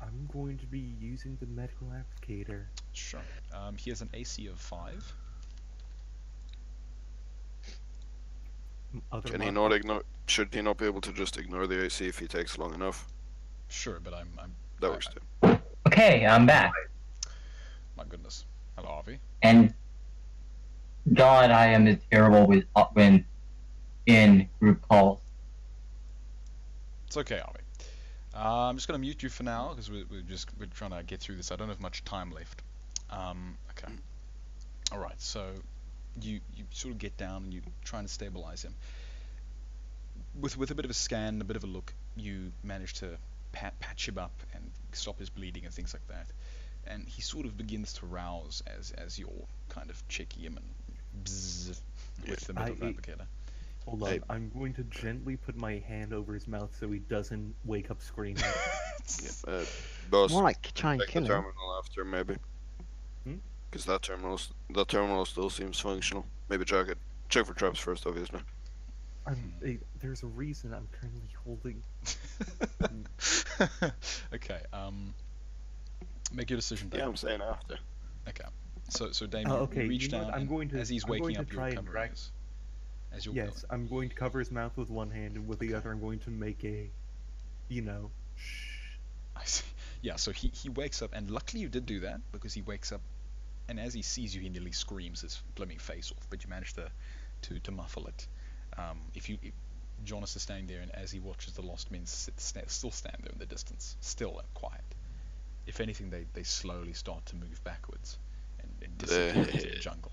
I'm going to be using the medical applicator. Sure. He has an AC of 5. Other Can he mod- not ignore? Should he not be able to just ignore the AC if he takes long enough? Sure, but I'm That works too. Okay, I'm back. my goodness. Hello, Harvey. And God, I am terrible with when in group calls. It's okay, Harvey. I'm just gonna mute you for now because we're trying to get through this. I don't have much time left. Okay. All right. So you sort of get down and you trying to stabilize him. With a bit of a scan, a bit of a look, you manage to patch him up and stop his bleeding and things like that. And he sort of begins to rouse as you're kind of checking him and bzzz with the medical applicator. Hold on, Hey. I'm going to gently put my hand over his mouth so he doesn't wake up screaming. Boss, More like try and check the kill him. terminal after maybe. Hmm? Because that terminal still seems functional. Maybe check it. Check for traps first, obviously. There's a reason I'm currently holding. Okay. Make your decision, Yeah, Damien. I'm saying after. Okay. So Damien, okay, you reach you know what, down I'm and going to- as he's I'm going waking to up, try you're and covering drag- his. As you're Yes, I'm going to cover his mouth with one hand, and with the other I'm going to make a, shh. I see. Yeah, so he wakes up, and luckily you did do that, because he wakes up, and as he sees you, he nearly screams his blooming face off, but you managed to muffle it. If Jonas is standing there, and as he watches the lost men still stand there in the distance, still and quiet. If anything, they slowly start to move backwards and disappear into the jungle.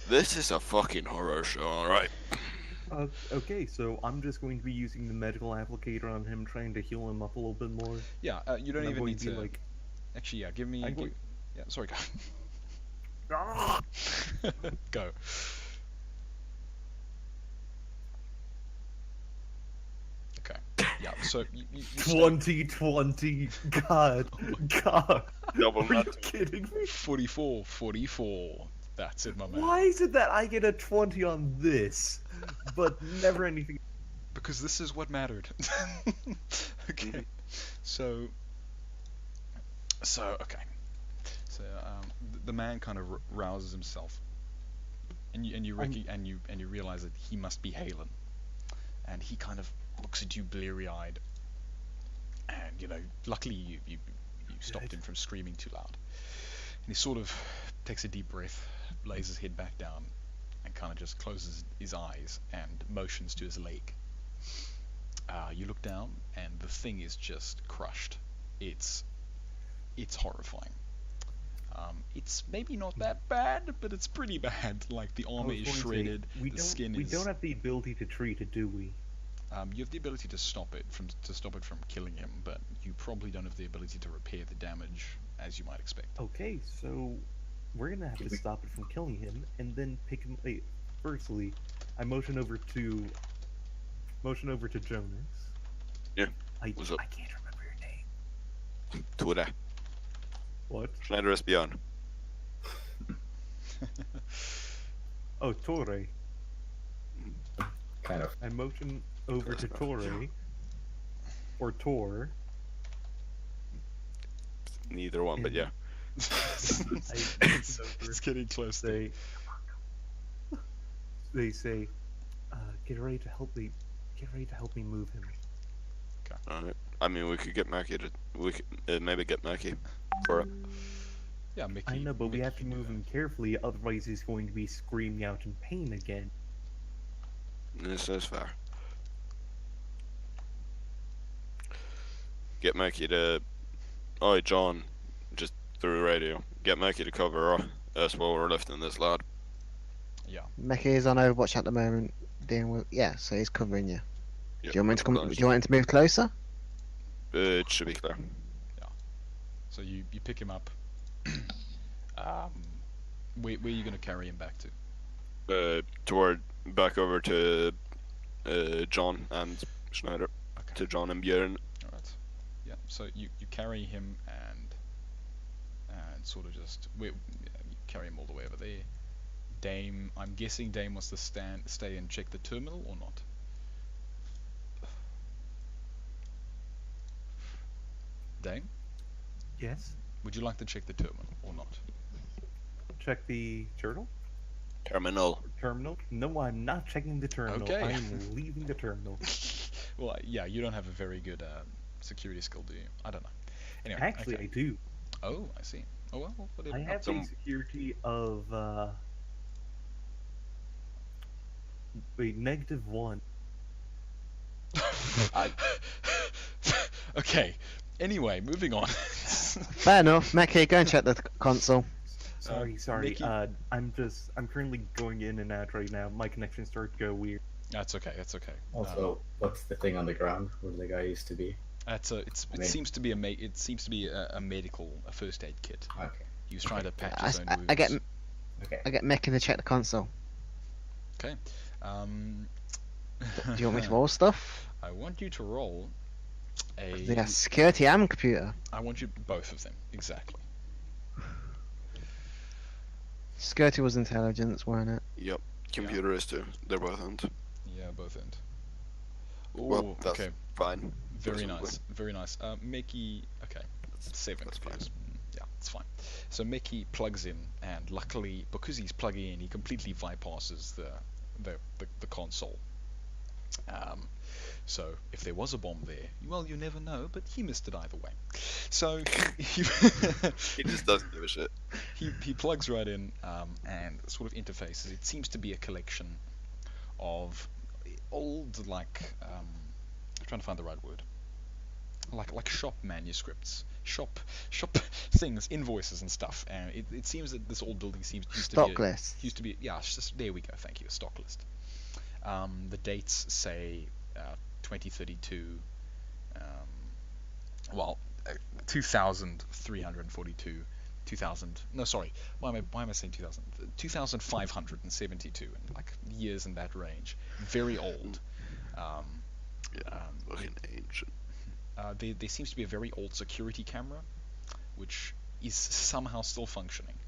This is a fucking horror show, alright? Okay, so I'm just going to be using the medical applicator on him, trying to heal him up a little bit more. Yeah, you don't And I'm even going need to be to. like, Actually, yeah, give me. I'm going- Yeah, sorry, go. "Ah!" Go. Okay. Yeah. So you stay- 2020, God. Double Are you nut. kidding me? 44. That's it, my man. Why is it that I get a 20 on this, but never anything? Because this is what mattered. Okay. So okay. So the man kind of rouses himself, and you realize that he must be Halen, and he kind of looks at you bleary-eyed, and luckily you stopped him from screaming too loud, and he sort of takes a deep breath, lays his head back down, and kind of just closes his eyes and motions to his leg. You look down, and the thing is just crushed. It's it's horrifying. It's maybe not that bad, but it's pretty bad. Like the armor is shredded, the skin is. We don't have the ability to treat it, do we? You have the ability to stop it from killing him, but you probably don't have the ability to repair the damage as you might expect. Okay, so we're gonna have to stop it from killing him, and then pick him. Wait, firstly, I motion over to Jonas. Yeah. What's up? I can't remember your name. Tora. What? Schneider is beyond. Oh, Torre. Kind of. I motion over to Torre. Or Tor. Neither one, but yeah. It's getting close. They say, get ready to help me move him. Okay. Alright. I mean, we could get Mackie to. We could maybe get Mackie for it. Yeah, Mickey. I know, but we Mickey have to can do move that. him carefully, otherwise he's going to be screaming out in pain again. This is fair. Get Mackie to. Oh, John, just through radio. Get Mackie to cover us while we're lifting this lad. Yeah. Mecca is on Overwatch at the moment, dealing with. Yeah, so he's covering you. Yep, Do you want me to come? close. Do you want him to move closer? It should be clear. So you pick him up. Where are you going to carry him back to? Back over to John and Schneider. Okay. To John and Björn. All right. Yeah. So you carry him and sort of just you carry him all the way over there. Dame, I'm guessing Dame wants to stay and check the terminal or not. Dame, Yes? would you like to check the terminal or not? Check the terminal? Terminal. No, I'm not checking the terminal. Okay. I am leaving the terminal. Well, yeah, you don't have a very good security skill, do you? I don't know. Anyway, Actually, okay. I do. Oh, I see. Oh well, whatever. I have a security of -1. Okay. Anyway, moving on. Fair enough. Mecca, go and check the console. Sorry. Mickey? I'm currently going in and out right now. My connection started to go weird. That's okay. Also, what's the thing on the ground where the guy used to be? It seems to be a medical first aid kit. Okay. He was trying to patch his own wounds. I get Okay. Mecca to check the console. Okay. Do you want me to roll stuff? I want you to roll a. They got security and computer. I want you both of them exactly. Security was intelligence, weren't it? Yep. Computer is too. They're both end. Yeah, both end. Ooh, Well, that's okay. fine. Very Presumably. nice. Very nice. Mickey. Okay. 7 that's fine. views. Yeah, it's fine. So Mickey plugs in, and luckily, because he's plugging in, he completely bypasses the console. So if there was a bomb there, well, you never know, but he missed it either way. So He just doesn't give a shit. he plugs right in and sort of interfaces. It seems to be a collection of old, like, I'm trying to find the right word, like shop manuscripts, shop things, invoices and stuff. And it seems that this old building used Stock list. to be yeah. There we go. Thank you. A stock list. The dates say 2032. 2,342. 2,000. No, sorry. Why am I saying 2,000? 2,572. And like years in that range. Very old. Looking ancient. There seems to be a very old security camera, which is somehow still functioning.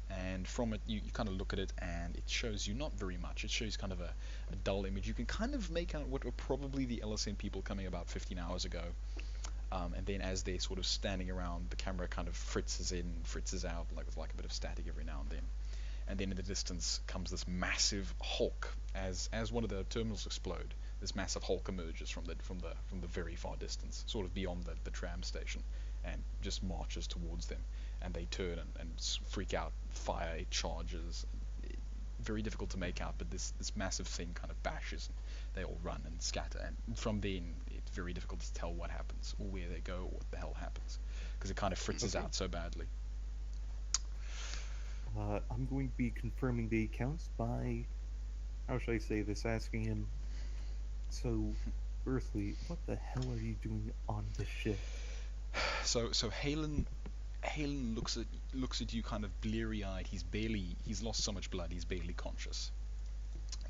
And from it, you kind of look at it, and it shows you not very much. It shows kind of a dull image. You can kind of make out what were probably the LSM people coming about 15 hours ago. And then as they're sort of standing around, the camera kind of fritzes in, fritzes out, like with like a bit of static every now and then. And then in the distance comes this massive Hulk. As one of the terminals explode, this massive Hulk emerges from the very far distance, sort of beyond the tram station, and just marches towards them. And they turn and freak out, fire, it charges. Very difficult to make out, but this massive thing kind of bashes. And they all run and scatter, and from then it's very difficult to tell what happens or where they go or what the hell happens because it kind of fritzes out so badly. I'm going to be confirming the accounts by, how should I say this, asking him, so, firstly, what the hell are you doing on the ship? So Halen looks at you kind of bleary-eyed. He's lost so much blood, he's barely conscious.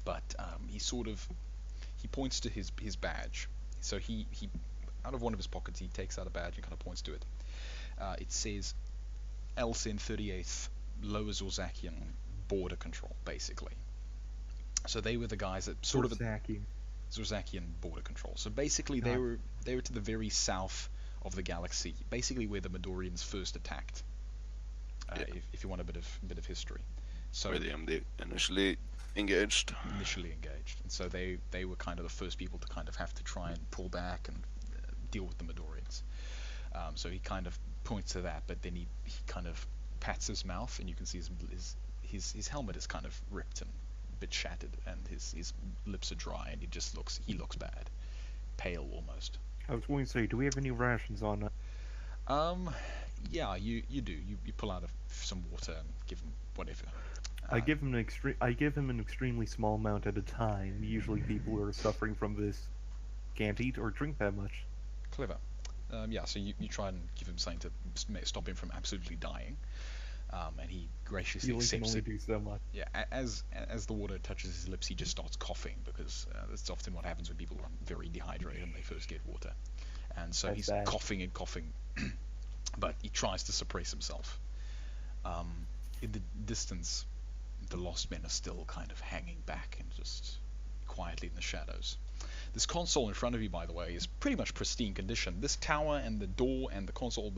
But he points to his badge. So he out of one of his pockets he takes out a badge and kind of points to it. It says Elsin 38th Lower Zorzakian border control, basically. So they were the guys that sort of Zorzakian border control. So basically they were to the very south of the galaxy, basically where the Medorians first attacked. If you want a bit of history. So where the MD initially engaged. And so they were kind of the first people to kind of have to try and pull back and deal with the Medorians. So he kind of points to that, but then he kind of pats his mouth, and you can see his helmet is kind of ripped and a bit shattered, and his lips are dry, and he looks bad, pale almost. I was going to say, do we have any rations on it? Yeah, you do. You pull out some water and give him whatever. I give him an extremely small amount at a time. Usually people who are suffering from this can't eat or drink that much. Clever. Yeah, so you try and give him something to stop him from absolutely dying. And he graciously accepts it. Do so much. Yeah, as the water touches his lips, he just starts coughing, because that's often what happens when people are very dehydrated and they first get water. And so he's coughing and coughing, but he tries to suppress himself. In the distance, the lost men are still kind of hanging back and just quietly in the shadows. This console in front of you, by the way, is pretty much pristine condition. This tower and the door and the console,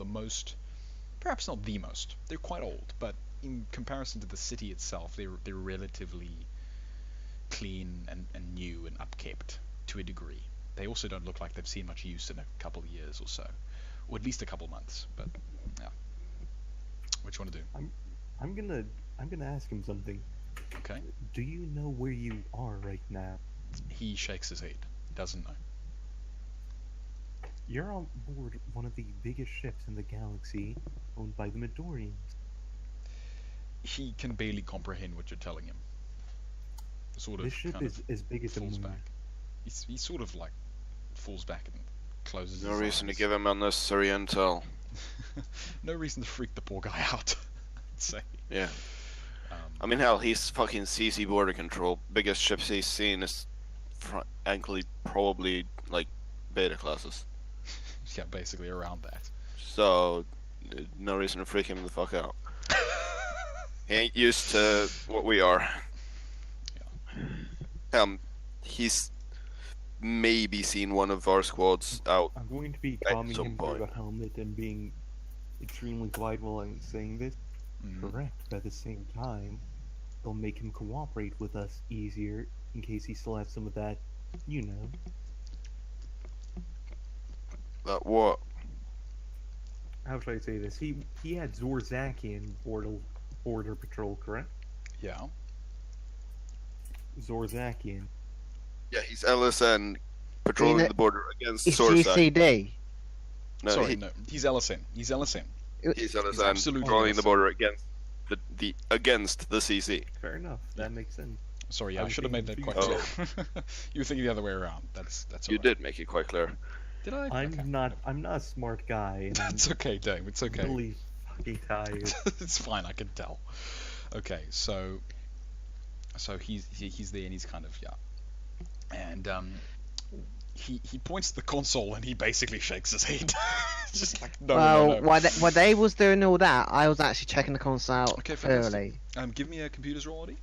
perhaps not the most. They're quite old, but in comparison to the city itself, they're relatively clean and new and upkept to a degree. They also don't look like they've seen much use in a couple of years or so, or at least a couple months. But yeah, what you want to do? I'm gonna ask him something. Okay. Do you know where you are right now? He shakes his head. Doesn't know. You're on board one of the biggest ships in the galaxy, owned by the Medorians. He can barely comprehend what you're telling him. This ship is as big as a moon. Back. He sort of like falls back and closes his eyes. No reason to give him unnecessary intel. No reason to freak the poor guy out. I'd say. Yeah. I mean, hell, he's fucking CC border control. Biggest ships he's seen is frankly probably like beta classes. Yeah, basically around that. So, no reason to freak him the fuck out. He ain't used to what we are. Yeah. He's maybe seen one of our squads out. I'm going to be calming him through the helmet and being extremely polite while I'm saying this. Correct, but at the same time, it'll make him cooperate with us easier in case he still has some of that, you know. That what? How should I say this? He had Zorzakian border patrol, correct? Yeah. Zorzakian. Yeah, he's LSN patrolling the border against Zorzak. GCD. No, Sorry, no. He's LSN. He's LSN. He's LSN patrolling the border against against the CC. Fair enough. That makes sense. Sorry, I should have made that quite clear. You were thinking the other way around. That's You right. did make it quite clear. Did I? I'm not a smart guy. And That's okay, Dave. It's okay. I'm really fucking tired. It's fine. I can tell. Okay, so he's there and he's kind of and he points to the console and he basically shakes his head. Just like no. While they was doing all that, I was actually checking the console out early. Give me a computer's roll, Eddie.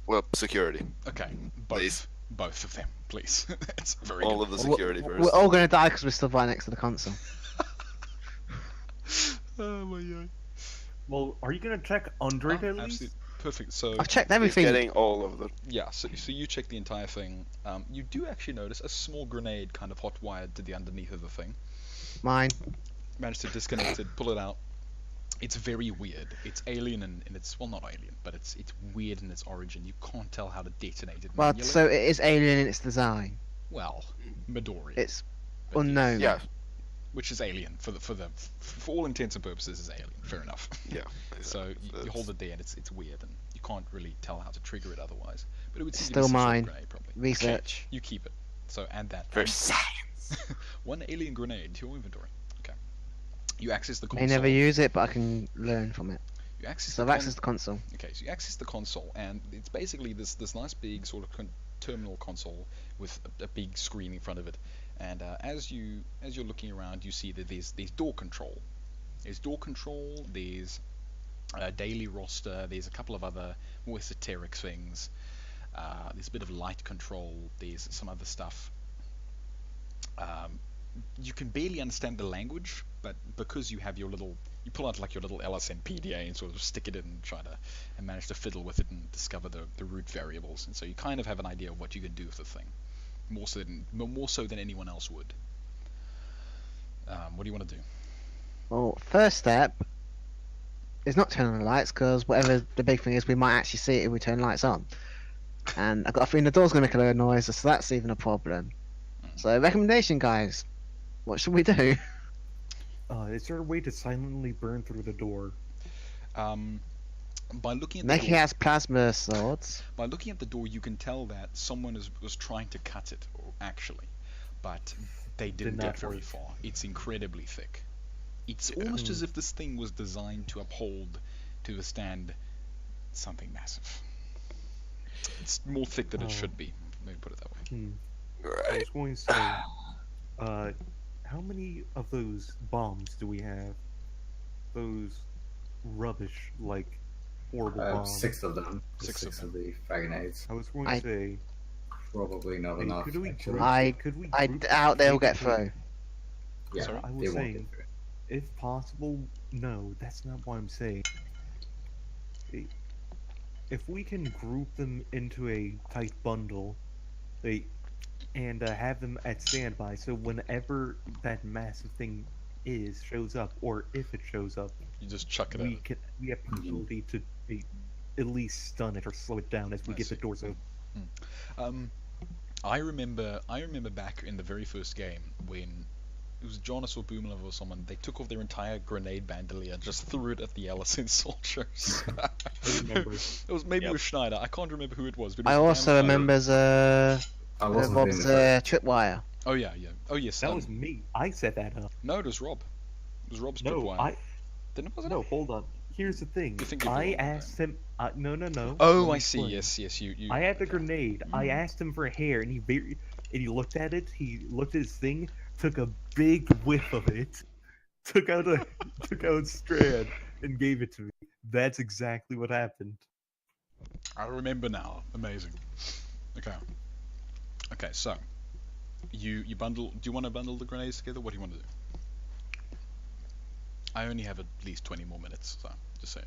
Well, security. Okay, Please. Both of them, please. It's very all good. of the security first. We're all gonna die because we're still right next to the console. Oh my god. Well, are you gonna check under it at least? Absolutely. Perfect. So I've checked everything. He's getting all of them. Yeah. So you check the entire thing. You do actually notice a small grenade kind of hot wired to the underneath of the thing. Mine. Managed to disconnect it, pull it out. It's very weird. It's alien in its, well, not alien, but it's weird in its origin. You can't tell how to detonate it Well, manually. so it is alien in its design. Well, Medorian. It's But unknown. Yeah. Which is alien for all intents and purposes is alien. Fair enough. Yeah. So you hold it there, and it's weird, and you can't really tell how to trigger it otherwise. But it would seem to be Still some sort of mine. grenade, probably. Research. Okay, you keep it. So add that. For science. One alien grenade to your inventory. Okay. You access the console. I never use it, but I can learn from it. You access So I've accessed the console. Okay, so you access the console, and it's basically this nice big sort of terminal console with a big screen in front of it. And as you're looking around, you see that there's door control. There's door control. There's daily roster. There's a couple of other more esoteric things. There's a bit of light control. There's some other stuff. You can barely understand the language, but because you have you pull out like your little LSN PDA and sort of stick it in and try to manage to fiddle with it and discover the root variables, and so you kind of have an idea of what you can do with the thing, more so than anyone else would. What do you want to do? Well, first step is not turn on the lights, because whatever the big thing is, we might actually see it if we turn lights on. And I've got a feeling the door's going to make a loud noise, so that's even a problem. So, recommendation, guys. What should we do? Is there a way to silently burn through the door? By looking at Neki has plasma swords. By looking at the door, you can tell that someone was trying to cut it, actually, but they didn't get very far. It's incredibly thick. It's almost as if this thing was designed to withstand something massive. It's more thick than it should be. Maybe put it that way. I was going to say, how many of those bombs do we have? Those rubbish, like, horrible bombs. 6 of them. Six of the grenades. I was going to say, Probably not enough. could we actually. I doubt they'll get through. Yeah, Sorry? I they was won't saying, get through. if possible, no, that's not what I'm saying. If we can group them into a tight bundle, and have them at standby, so whenever that massive thing shows up, or if it shows up, You just chuck it out. we have the ability to at least stun it or slow it down as we get the doors open. I remember back in the very first game when it was Jonas or Boomalov or someone, they took off their entire grenade bandolier and just threw it at the LSN soldiers. I remember. It was maybe it was Schneider. I can't remember who it was. But it I was also remember I wasn't Rob's in the tripwire. Oh yeah. Oh yes. That was me. I set that up. No, it was Rob. It was Rob's No, tripwire. Didn't it? Was it? No, hold on. Here's the thing. You think you're I wrong, asked him. No. Oh, Let me I see. explain. Yes. You. I had the grenade. I asked him for hair, and he looked at it. He looked at his thing, took a big whiff of it, took out a strand, and gave it to me. That's exactly what happened. I remember now. Amazing. Okay. So you bundle. Do you want to bundle the grenades together? What do you want to do? I only have at least 20 more minutes, so just say.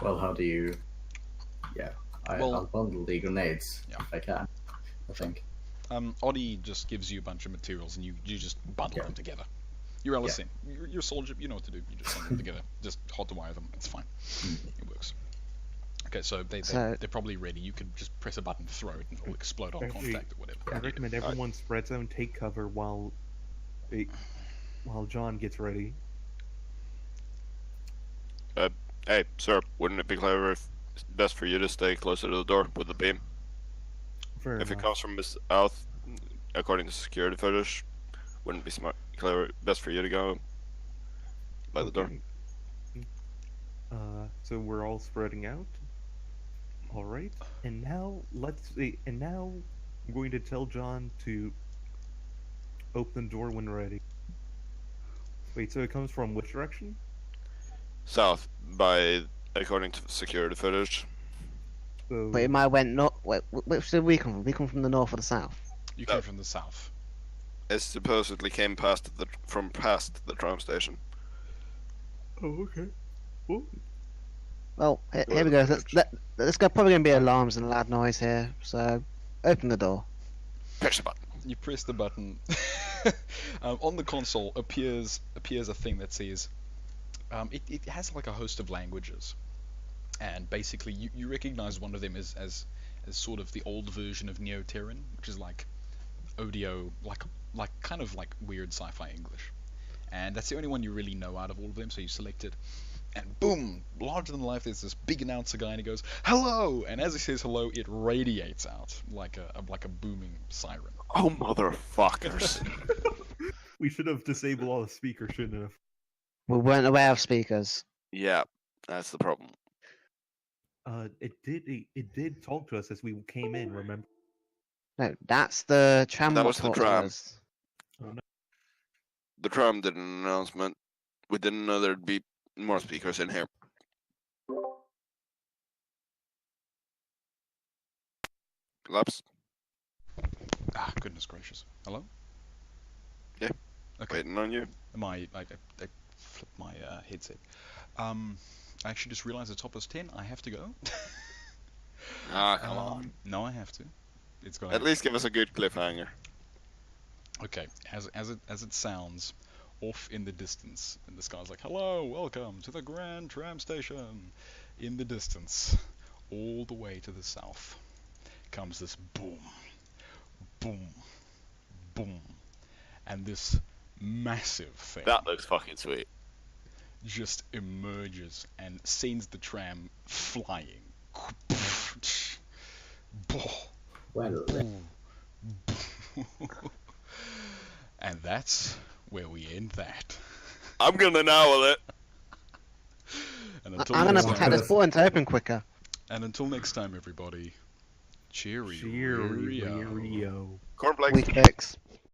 Well, how do you... Yeah, I'll bundle the grenades if I can, I think. Oddie just gives you a bunch of materials and you just bundle them together. You're LSN. You're a soldier, you know what to do. You just bundle them together. Just hot wire them. It's fine. It works. Okay, so they're probably ready. You could just press a button, throw it, and it'll explode on contact or whatever. I recommend everyone spread out and take cover while John gets ready. Hey, sir, wouldn't it be clever if it's best for you to stay closer to the door with the beam? Fair If it enough. comes from the south, according to security footage, wouldn't it be clever, best for you to go by the door? So we're all spreading out. All right, and now now I'm going to tell John to open the door when ready. Wait, so it comes from which direction? South, according to security footage. So, But it might have went north. Which did we come from? We come from the north or the south? You came from the south. It supposedly came past the tram station. Oh, okay. Well, Well, here we go. Let's go. Probably gonna be alarms and loud noise here. So, open the door. Push the button. You press the button. On the console appears a thing that says it has like a host of languages, and basically you recognize one of them as as sort of the old version of Neo-Terran, which is like audio, like kind of like weird sci-fi English. And that's the only one you really know out of all of them, so you select it. And boom, larger than life, there's this big announcer guy, and he goes, "Hello!" And as he says hello, it radiates out like a booming siren. Oh, motherfuckers. We should have disabled all the speakers, shouldn't have? We weren't aware of speakers. Yeah, that's the problem. It did talk to us as we came in, remember? No, that's the tram. That what was the talked to tram. us. Oh, no. The tram did an announcement. We didn't know there'd be more speakers in here. Collapse. Ah, goodness gracious. Hello? Yeah. Okay. Waiting on you. I flipped my headset. I actually just realized the top is 10. I have to go. Ah, come on. No, I have to. It's got. At least give us a good cliffhanger. Okay, as it sounds, off in the distance, and this guy's like, "Hello, welcome to the Grand Tram Station." In the distance, all the way to the south, comes this boom, boom, boom, and this massive thing That looks fucking sweet. just emerges and sends the tram flying. Well, And that's where we end that. I'm gonna nail it. And I'm until gonna next protect time, this button to open quicker. and until next time, everybody, cheerio. Cheerio. Cornflakes. We fix.